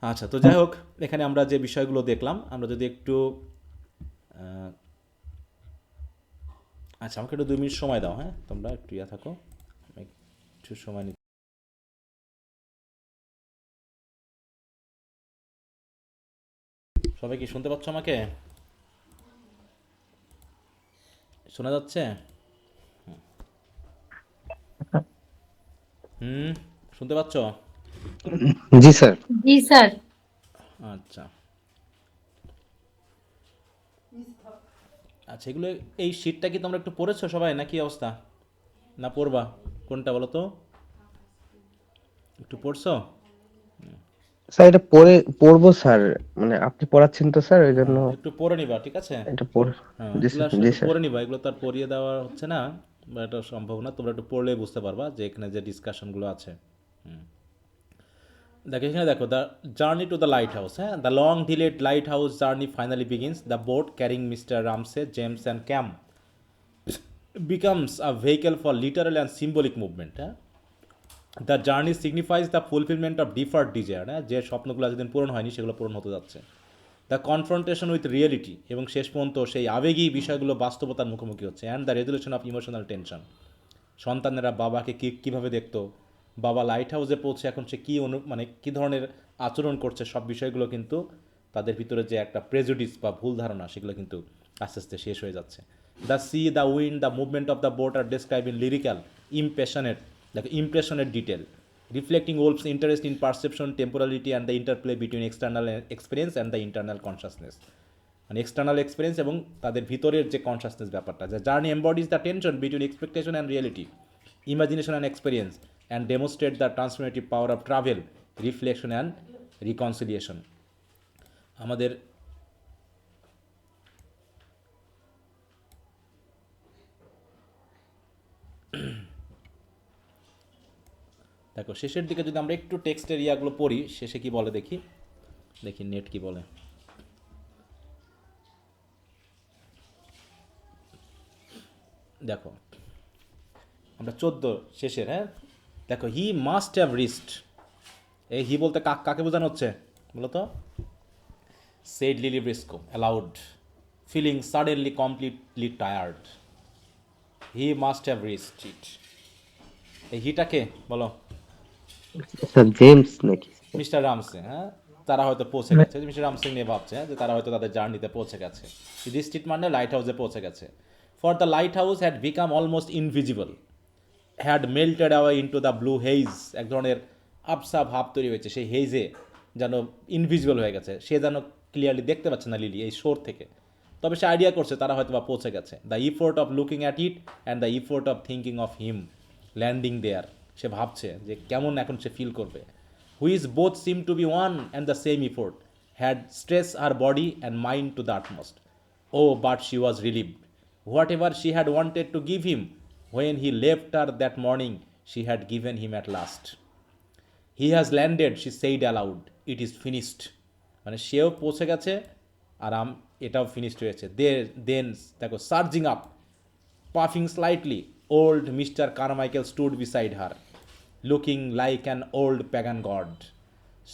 আচ্ছা, তো যাই হোক, এখানে আমরা যে বিষয়গুলো দেখলাম, আমরা যদি একটু আচ্ছা আমাকে একটু 2 মিনিট সময় দাও। হ্যাঁ, তোমরা একটু থাকো, আমি একটু সময় নিতে। সবাই কি শুনতে পাচ্ছ আমাকে? শোনা যাচ্ছে? শুনতে পাচ্ছ? জি স্যার। জি স্যার। আচ্ছা আচ্ছা, এগুলো এই শীটটা কি তোমরা একটু পড়েছো সবাই, না কি অবস্থা? না পড়বা? কোনটা বলো তো, একটু পড়ছো? স্যার এটা পড়বো স্যার, মানে আপনি পড়াচ্ছেন তো স্যার, ওই জন্য একটু পড়ে নিবা, ঠিক আছে? এটা পড়। হ্যাঁ, জি এগুলো স্যার, আসলে জি একটু স্যার। পড়ে নিবা, এগুলো তো আর পড়িয়ে দেওয়া হচ্ছে না বা এটা সম্ভব না, তোমরা একটু পড়লেই বুঝতে পারবা যে এখানে যে ডিসকাশনগুলো আছে। দেখো এখানে দেখো, the journey to the lighthouse. হ্যাঁ, the long delayed lighthouse journey finally begins. The boat carrying Mr Ramsay, James and Cam becomes a vehicle for literal and symbolic movement. The journey signifies the fulfillment of deferred desire, যে স্বপ্নগুলো যেদিন পূরণ হয়নি সেগুলো পূরণ হতে যাচ্ছে। The confrontation with reality, এবং শেষ পর্যন্ত সেই আবেগী বিষয়গুলো বাস্তবতার মুখোমুখি হচ্ছে। And the resolution of emotional tension, সন্তানেরা বাবাকে কীভাবে দেখতো, বাবা লাইট হাউসে পৌঁছে এখন সে কী মানে কী ধরনের আচরণ করছে, সব বিষয়গুলো কিন্তু তাদের ভিতরে যে একটা প্রেজুডিস বা ভুল ধারণা, সেগুলো কিন্তু আস্তে আস্তে শেষ হয়ে যাচ্ছে। The sea, the wind, the movement of the boat are describe in lyrical impressionate detail, reflecting Wolf's interest in perception, temporality and the interplay between external experience and the internal consciousness. মানে external experience এবং তাদের ভিতরের যে consciousness ব্যাপারটা, যে journey embodies the tension between expectation and reality, imagination and experience, and demonstrate the transformative power of travel, reflection and reconciliation. আমাদের দেখো শেষের দিকে যদি আমরা একটু টেক্সটের ইয়াগুলো পড়ি, শেষে কি বলে দেখি, নেট কি বলে। দেখো আমরা 14 শেষের, হ্যাঁ দেখো, হি মাস্ট হ্যাভ রিস্ট। এই হি বলতে কাকে বোঝানো হচ্ছে বলো তো? said Lily Briscoe aloud, feeling suddenly completely tired. He must have reached it. এই হিটাকে বলো, স্যার জেমস নাকি? মিস্টার রামসে, হ্যাঁ, তারা হয়তো পৌঁছে গেছে, মিস্টার রামসে নিয়ে ভাবছে, হ্যাঁ, যে তারা হয়তো তাদের জার্নিতে পৌঁছে গেছে, রিস্ট্রিট মানে লাইট হাউসে পৌঁছে গেছে। For the lighthouse had become almost invisible, had melted away into the blue haze, এক ধরনের আবসা ভাব তৈরি হয়েছে, সেই হেইজে যেন ইনভিজিবল হয়ে গেছে, সে যেন ক্লিয়ারলি দেখতে পাচ্ছে না লিলি এই শোর থেকে, তবে সে আইডিয়া করছে তারা হয়তো বা পৌঁছে গেছে। The effort of looking at it and the effort of thinking of him landing there, সে ভাবছে যে কেমন এখন সে ফিল করবে, which both seem to be one and the same effort had stretched her body and mind to the utmost. Oh, but she was relieved. Whatever she had wanted to give him when he left her that morning, she had given him at last. He has landed, she said aloud. It is finished. মানে সেও পৌঁছে গেছে আর এটাও finished হয়েছে। দেন দেখো সার্জিং up, puffing slightly, old Mr. Carmichael stood beside her, looking like an old pagan god,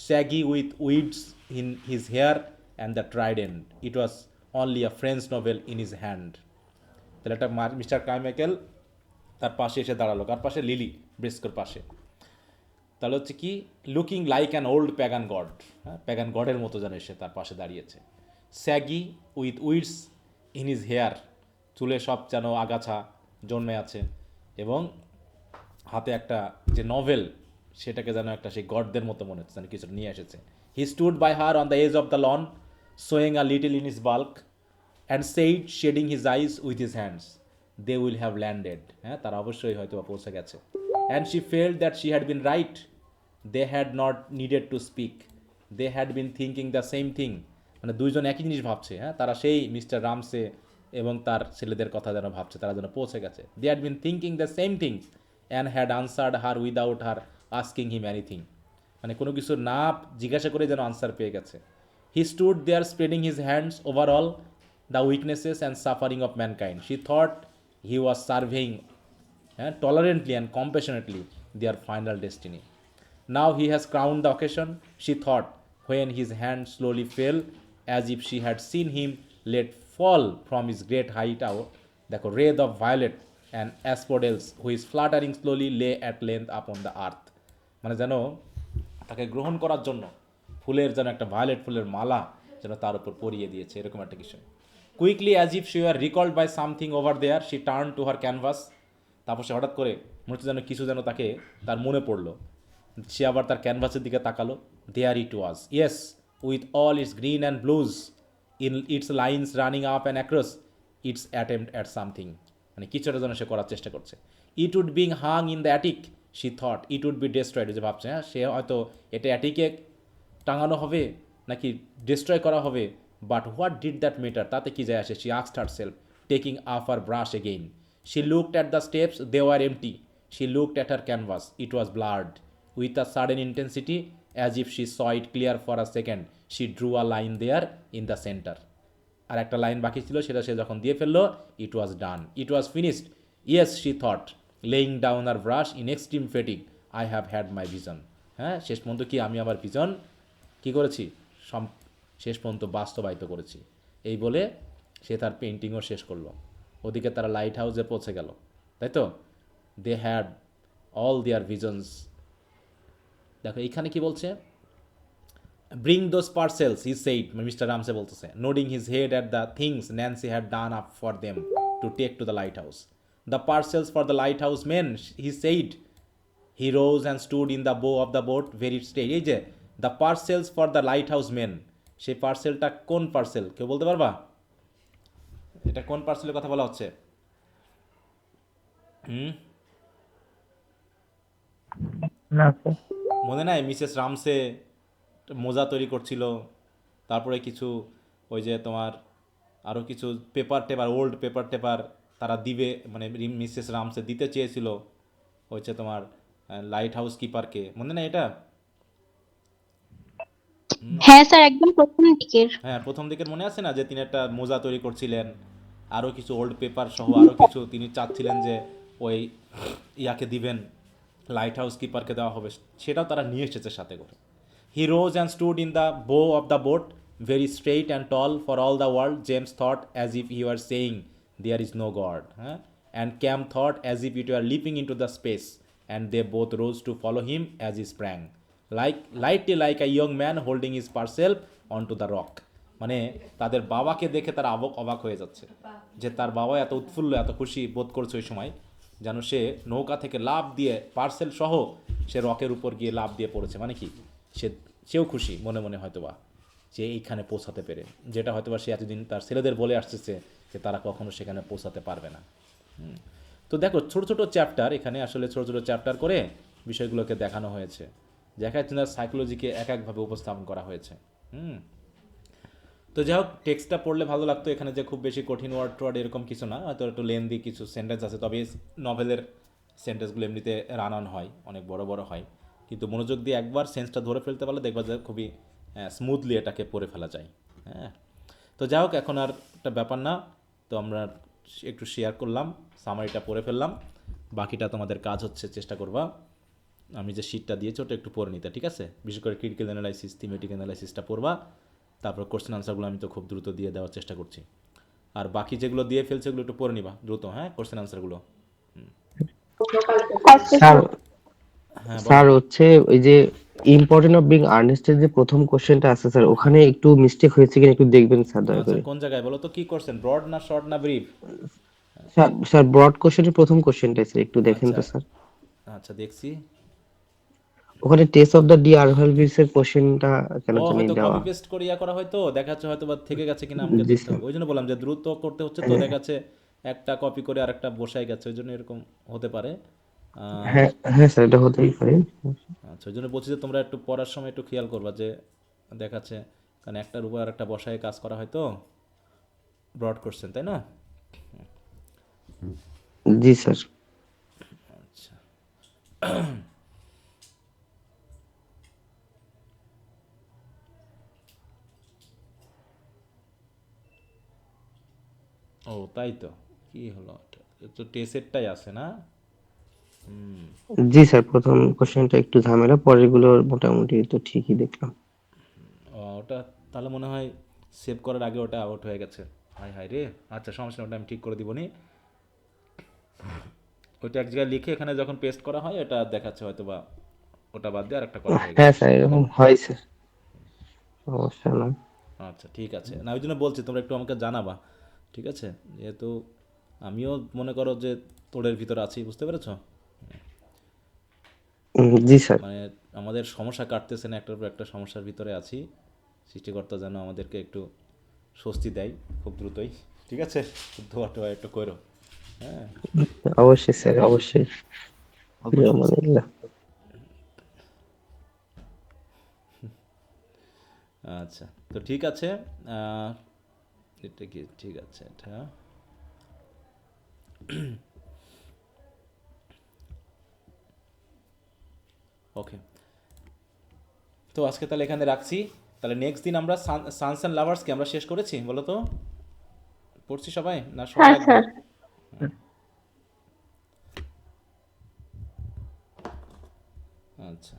shaggy with weeds in his hair and the trident. It was only a French novel in his hand. তাহলে একটা mister Carmichael তার পাশে এসে দাঁড়ালো, কার পাশে? Lily ব্রিস্কোর পাশে। তাহলে হচ্ছে কি, looking like an old pagan god, হ্যাঁ, প্যাগান গডের মতো যেন এসে তার পাশে দাঁড়িয়েছে। Shaggy with weeds in his hair, চুলে সব যেন আগাছা জন্মে আছে, এবং হাতে একটা যে নভেল সেটাকে যেন একটা সেই গডদের মতো মনে হচ্ছে, যেন কিছু নিয়ে এসেছে। He stood by her on the age of the lawn, showing a little in his bulk, and said shading his eyes with his hands, they will have landed, হ্যাঁ, তারা অবশ্যই হয়তো পৌঁছে গেছে। And she felt that she had been right, they had not needed to speak, they had been thinking the same thing, মানে দুইজন একই জিনিস ভাবছে, হ্যাঁ, তারা সেই মিস্টার রামসে এবং তার ছেলেদের কথা যেন ভাবছে, তারা যেন পৌঁছে গেছে। They had been thinking the same things and had answered her without her asking him anything, মানে কোনো কিছু না জিজ্ঞাসা করে যেন আনসার পেয়ে গেছে। He stood there spreading his hands over all the weaknesses and suffering of mankind, she thought he was surveying tolerantly and compassionately their final destiny. Now he has crowned the occasion, she thought, when his hand slowly fell, as if she had seen him let fall from his great height out the wreath of violet and asphodels which fluttering slowly lay at length upon the earth. মানে যেন তাকে গ্রহণ করার জন্য ফুলের যেন একটা violet ফুলের মালা যেন তার উপর পরিয়ে দিয়েছে, এরকম একটা কিছু। Quickly as if she were recalled by something over there, she turn to her canvas, তারপর সে হঠাৎ করে মনে হচ্ছে যেন কিছু যেন তাকে তার মনে পড়লো, সে আবার তার ক্যানভাসের দিকে তাকালো। There it was, yes, with all its green and blues in its lines running up and across its attempt at something, মানে কিছুটা যেন সে করার চেষ্টা করছে। It would being hung in the attic, she thought it would be destroyed, যে ভাবছে, হ্যাঁ, সে হয়তো এটা অ্যাটিকে টাঙানো হবে নাকি ডিস্ট্রয় করা হবে, but what did that matter, তাতে কি যায় আসে? She asked herself, taking up her brush again. She looked at the steps, they were empty. She looked at her canvas, it was blurred. With a sudden intensity, as if she saw it clear for a second, she drew a line there in the center. আর একটা line বাকি ছিল, সেটা সে যখন দিয়ে ফেললো, it was done, it was finished. Yes, she thought, laying down her brush in extreme fatigue, I have had my vision. হ্যাঁ, শেষ পর্যন্ত কি আমি আমার ভিজন কী করেছি, শেষ পর্যন্ত বাস্তবায়িত করেছি, এই বলে সে তার পেন্টিংও শেষ করলো। ওদিকে তারা লাইট হাউসে পৌঁছে গেল, তাই তো? They had all their visions. দেখো এইখানে কি বলছে, bring those parcels, he said, Mr Ramsay বলতেছে, nodding his head at the things Nancy had done up for them to take to the lighthouse. The parcels for the lighthouse men, he said. He rose and stood in the bow of the boat very straight. এই যে the parcels for the lighthouse men, সেই পার্সেলটা কোন parcel, কেউ বলতে পারবা? এটা কোন পার্সেলের কথা বলা হচ্ছে? না স্যার, মনে নাই মিসেস রামসে মোজা তৈরি করছিল, তারপরে কিছু ওই যে তোমার আরও কিছু পেপার টেপার, ওল্ড পেপার টেপার তারা দিবে, মানে মিসেস রামসে দিতে চেয়েছিল হচ্ছে তোমার লাইট হাউস কিপারকে, মনে নাই এটা? হ্যাঁ স্যার, একদম প্রথম দিকের। হ্যাঁ, প্রথম দিকের মনে আছে না, যে তিনি একটা মোজা তৈরি করছিলেন, আরও কিছু ওল্ড পেপার সহ আরও কিছু তিনি চাচ্ছিলেন যে ওই ইয়াকে দিবেন, লাইট হাউস কিপারকে দেওয়া হবে, সেটাও তারা নিয়ে এসেছে সাথে করে। He rose and stood in the bow of the boat very straight and tall for all the world, James thought as if he were saying there is no God. And Cam thought as if it were leaping into the space, and they both rose to follow him as he sprang, lightly like a young man holding his parcel onto the rock. মানে তাদের বাবাকে দেখে তারা অবাক হয়ে যাচ্ছে যে তার বাবা এত উৎফুল্ল, এত খুশি বোধ করছে ওই সময়, যেন সে নৌকা থেকে লাফ দিয়ে পার্সেল সহ সে রকের উপর গিয়ে লাফ দিয়ে পড়েছে। মানে কি, সেও খুশি মনে মনে হয়তোবা যে এইখানে পৌঁছাতে পেরে, যেটা হয়তোবা সে এতদিন তার ছেলেদের বলে আসতেছে যে তারা কখনো সেখানে পৌঁছাতে পারবে না। তো দেখো ছোট ছোট চ্যাপ্টার, এখানে আসলে ছোট ছোট চ্যাপ্টার করে বিষয়গুলোকে দেখানো হয়েছে, দেখাচ্ছে সাইকোলজিকে এক একভাবে উপস্থাপন করা হয়েছে। তো যাই হোক, টেক্সটটা পড়লে ভালো লাগতো। এখানে যে খুব বেশি কঠিন ওয়ার্ড এরকম কিছু না, হয়তো একটু লেন্দি কিছু সেন্টেন্স আছে, তবে নভেলের সেন্টেন্সগুলো এমনিতে রান অন হয়, অনেক বড় বড় হয়, কিন্তু মনোযোগ দিয়ে একবার সেন্সটা ধরে ফেলতে পারলে দেখবা যে খুবই স্মুথলি এটাকে পড়ে ফেলা যায়। হ্যাঁ, তো যাই হোক, এখন আর একটা ব্যাপার না, তো আমরা একটু শেয়ার করলাম, সামারিটা পড়ে ফেললাম, বাকিটা তোমাদের কাজ হচ্ছে চেষ্টা করবা আমি যে শিটটা দিয়েছি ওটা একটু পড়ে নিতে, ঠিক আছে? বিশেষ করে ক্রিটিক্যাল অ্যানালাইসিস, থিমেটিক অ্যানালাইসিসটা পড়বা, তারপর কোশ্চেন আনসারগুলো আমি তো খুব দ্রুত দিয়ে দেওয়ার চেষ্টা করছি, আর বাকি যেগুলো দিয়ে ফেলছে ওগুলো একটু পড়ে নিবা দ্রুত। হ্যাঁ, কোশ্চেন আনসারগুলো। স্যার হ্যাঁ, স্যার হচ্ছে ওই যে ইম্পর্টেন্ট অফ বিং আর্নেস্টের যে প্রথম কোশ্চেনটা আছে স্যার, ওখানে একটু মিস্টেক হয়েছে কিনা একটু দেখবেন স্যার দয়া আচ্ছা, করে। কোন জায়গায় বলো তো, কি করছেন, ব্রড না শর্ট না ব্রিফ? স্যার স্যার ব্রড কোশ্চেনের প্রথম কোশ্চেনটা স্যার একটু দেখেন আচ্ছা তো স্যার। আচ্ছা, দেখছি। ওখানে টেস্ট অফ দ্য ডি আরভালভিস এর কোশ্চেনটা কেন ও জানি হয়তো দেওয়া। কপি পেস্ট করে করা হয়তো, দেখা যাচ্ছে হয়তো বা থেকে গেছে কিনা আমাকে জি দেখতে স্যার। হবে, ওই জন্য বললাম যে দ্রুত করতে হচ্ছে, তো দেখা যাচ্ছে একটা কপি করে আরেকটা বসাই গেছে, ওই জন্য এরকম হতে পারে। হ্যাঁ হ্যাঁ স্যার, এটা হতেই পারে। আচ্ছা, ওই জন্য বলছি যে তোমরা একটু পড়ার সময় একটু খেয়াল করবা যে দেখাচ্ছে, কারণ একটার উপর আরেকটা বসায় কাজ করা হয়তো, ব্রড করছেন তাই না? জি স্যার। আচ্ছা, ও তাই তো, কি হলো, তো টেসেরটাই আছে না? জি স্যার, প্রথম কোশ্চেনটা একটু ঝামেলা, পরেরগুলো মোটামুটি তো ঠিকই দেখলাম। ওটা তাহলে মনে হয় সেভ করার আগে ওটা আউট হয়ে গেছে। হাই হাই রে, আচ্ছা সমস্যা নেই, ওটা আমি ঠিক করে দিবনি। ওইটা এক জায়গায় লিখে এখানে যখন পেস্ট করা হয় ওটা দেখাচ্ছে হয়তো বা ওটা বাদ দিয়ে আর একটা করা হয়ে হ্যাঁ গেছে। স্যার, এরকম হয় স্যার, সমস্যা না। আচ্ছা ঠিক আছে, না ওই জন্য বলছি তোমরা একটু আমাকে জানাবা, ঠিক আছে? যেহেতু আমিও মনে করো যে তোড়ের ভিতরে আছি, বুঝতে পেরেছো? জি স্যার। মানে আমাদের সমস্যা কাটতেছে না, একটার পর একটা সমস্যার ভিতরে আছি, সৃষ্টিকর্তা যেন আমাদেরকে একটু স্বস্তি দেয় খুব দ্রুতই, ঠিক আছে? দোয়া টোয়া একটু করো। হ্যাঁ, অবশ্যই স্যার, অবশ্যই। বিয়ামানিল্লাহ। আচ্ছা, তো ঠিক আছে। আহ, এটা কি ঠিক আছে এটা? ওকে, তো আজকে তাহলে এখানে রাখছি। তাহলে নেক্সট দিন আমরা সানস অ্যান্ড লাভার্সকে আমরা শেষ করেছি বলো তো? পড়ছি সবাই না সময় হ্যাঁ লাগবে? স্যার। আচ্ছা,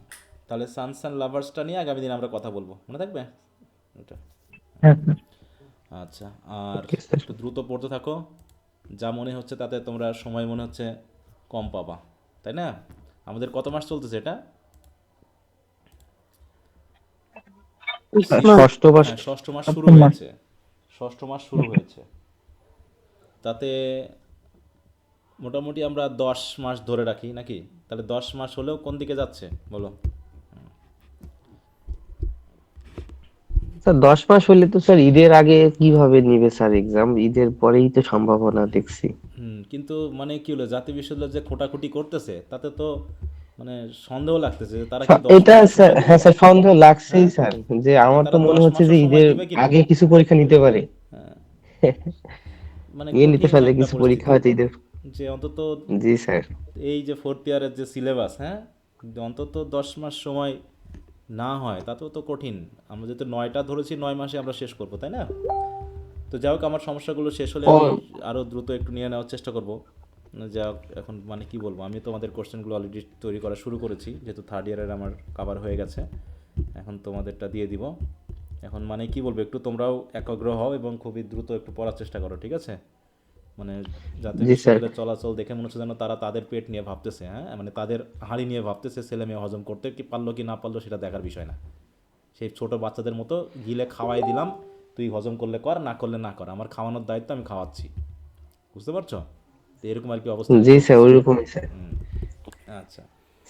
তাহলে সানস অ্যান্ড লাভার্সটা নিয়ে আগামী দিন আমরা কথা বলবো, মনে থাকবে ওটা? হ্যাঁ স্যার। আচ্ছা, আর ওকে স্যার। একটু দ্রুত পড়তে থাকো, যা মনে হচ্ছে তাতে তোমরা সময় মনে হচ্ছে কম পাবা, তাই না? আমাদের কত মাস চলতেছে এটা? ষষ্ঠ মাস। হ্যাঁ, ষষ্ঠ মাস শুরু সপ্তম মাস। হয়েছে, ষষ্ঠ মাস শুরু হয়েছে। তাতে মোটামুটি আমরা 10 মাস ধরে রাখি নাকি? তাহলে 10 মাস হলেও কোন দিকে যাচ্ছে বলো? স্যার 10 মাস হলে তো স্যার ঈদের আগে কিভাবে নিবে স্যার এক্সাম? ঈদের পরেই তো সম্ভাবনা দেখছি। কিন্তু মানে কি হলো, জাতীয় বিশ্ববিদ্যালয় যে খোটাখুটি করতেছে তাতে তো মানে সন্দেহ লাগতেছে যে তারা কি দশ এটা মাসও স্যার, সময় দিবে। হ্যাঁ স্যার, সন্দেহ লাগছেই হ্যাঁ, স্যার, যে যে আমার তো তারা মনে দশ হচ্ছে মাসও যে সময় ঈদের দিবে কিনা। আগে কিছু পরীক্ষা নিতে পারে। হ্যাঁ, মানে নিয়ে নিতে কঠিন পারলে একটা কিছু পরীক্ষা পরিস্থিতি, হয়তো ঈদের। যে অন্তত জি স্যার। এই যে ফোর্থ ইয়ারের যে সিলেবাস, হ্যাঁ, অন্তত 10 মাস সময় না হয় তাতেও তো কঠিন। আমরা যেহেতু 9টা ধরেছি, 9 মাসে আমরা শেষ করবো, তাই না? তো যাই হোক, আমার সমস্যাগুলো শেষ হলে ও আমি আরও দ্রুত একটু নিয়ে নেওয়ার চেষ্টা করব। যা হোক, এখন মানে কি বলবো, আমি তোমাদের কোশ্চেনগুলো অলরেডি তৈরি করা শুরু করেছি, যেহেতু থার্ড ইয়ারের আমার কভার হয়ে গেছে, এখন তোমাদেরটা দিয়ে দিব। এখন মানে কি বলবো, একটু তোমরাও একাগ্র হও এবং খুবই দ্রুত একটু পড়ার চেষ্টা করো, ঠিক আছে? মানে যাতে জি স্যার। বিশ্ববিদ্যালয়ের চলাচল দেখে মনে হচ্ছে যেন তারা তাদের পেট নিয়ে ভাবতেছে, হ্যাঁ, মানে তাদের হাঁড়ি নিয়ে ভাবতেছে, ছেলে মেয়ে হজম করতে কি পারলো কি না পারলো সেটা দেখার বিষয় না। সেই ছোট বাচ্চাদের মতো গিলে খাওয়াই দিলাম, তুই হজম করলে কর, না করলে না কর, আমার খাওয়ানোর দায়িত্ব, আমি খাওয়াচ্ছি। বুঝতে পারছো? তো এরকম আর কি অবস্থায় জি স্যার, চলতেছে। ওইরকমই স্যার। হুম। আচ্ছা।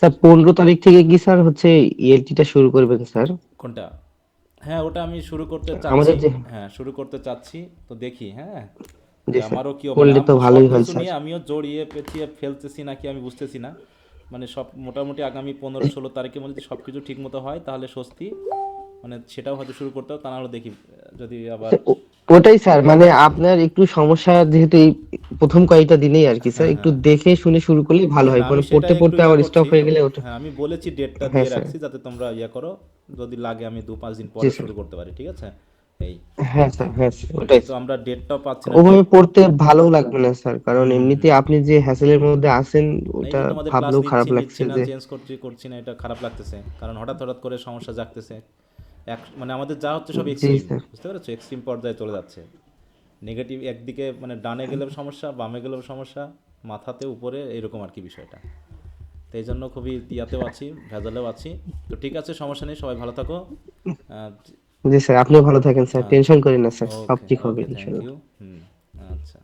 স্যার 15 তারিখ থেকে কি স্যার হচ্ছে ইএলটিটা শুরু করবেন স্যার? কোনটা? হ্যাঁ, ওটা আমি শুরু করতে আমাদের চাচ্ছি। যে, হ্যাঁ, শুরু করতে চাচ্ছি। তো দেখি, হ্যাঁ, যে জি স্যার, আমারও কি মানে করলে তো সব ভালোই হয় কিছু স্যার। নিয়ে আমিও জড়িয়ে পেঁচিয়ে ফেলতেছি নাকি আমি বুঝতেছি না। মানে সব মোটামুটি আগামী 15-16 তারিখের মধ্যে যদি সব কিছু ঠিক মতো হয় তাহলে স্বস্তি, মানে সেটাও হয়তো শুরু করতে হবে, তা না হলে দেখি যদি আবার। স্যার, ওটাই স্যার, মানে আপনার একটু সমস্যা যেহেতু এই প্রথম কয়েকটা দিনেই আর কি স্যার, হ্যাঁ, একটু হ্যাঁ। দেখে শুনে শুরু করলে ভালো হয়, না আমি মানে পড়তে সেটাই একটু পড়তে ইয়া আবার স্টপ করছি। হয়ে গেলে ওটা। হ্যাঁ, আমি বলেছি ডেটটা হ্যাঁ দিয়ে স্যার। রাখছি যাতে তোমরা ইয়া করো, যদি লাগে আমি 2-5 দিন জি পরে স্যার। শুরু করতে পারি, ঠিক আছে? এই হ্যাঁ স্যার, হ্যাঁ স্যার, ওটাই যেহেতু স্যার। আমরা ডেটটাও পাচ্ছি না, ওভাবে ডেট। পড়তে ভালো লাগবে না স্যার, কারণ হুম, হুম, এমনিতে হুম। আপনি যে হ্যাসেলের মধ্যে আছেন এই ওটা যে তোমাদের ক্লাস ভাবলেও খারাপ নিচ্ছি লাগছে নিচ্ছি না, যে। চেঞ্জ করছি করছি না, এটা খারাপ লাগতেছে, কারণ হঠাৎ হঠাৎ করে সমস্যা জাগতেছে। মানে আমাদের যা হচ্ছে সব জি এক্সট্রিম, স্যার। বুঝতে পেরেছো? এক্সট্রিম পর্যায়ে চলে যাচ্ছে। নেগেটিভ একদিকে, মানে ডানে গেলেও সমস্যা, বামে গেলেও সমস্যা, মাথাতে উপরে, এরকম আর কি বিষয়টা। তো এই জন্য খুবই ইয়াতেও আছি, ভেজালেও আছি। তো ঠিক আছে, সমস্যা নেই, সবাই ভালো থাকো। আহ, জি স্যার, আপনিও ভালো থাকেন স্যার, আচ্ছা। টেনশন করেন না স্যার, সব ওকে ঠিক হবে ওকে, থ্যাংক ইনশাল্লাহ। ইউ। হুম। আচ্ছা।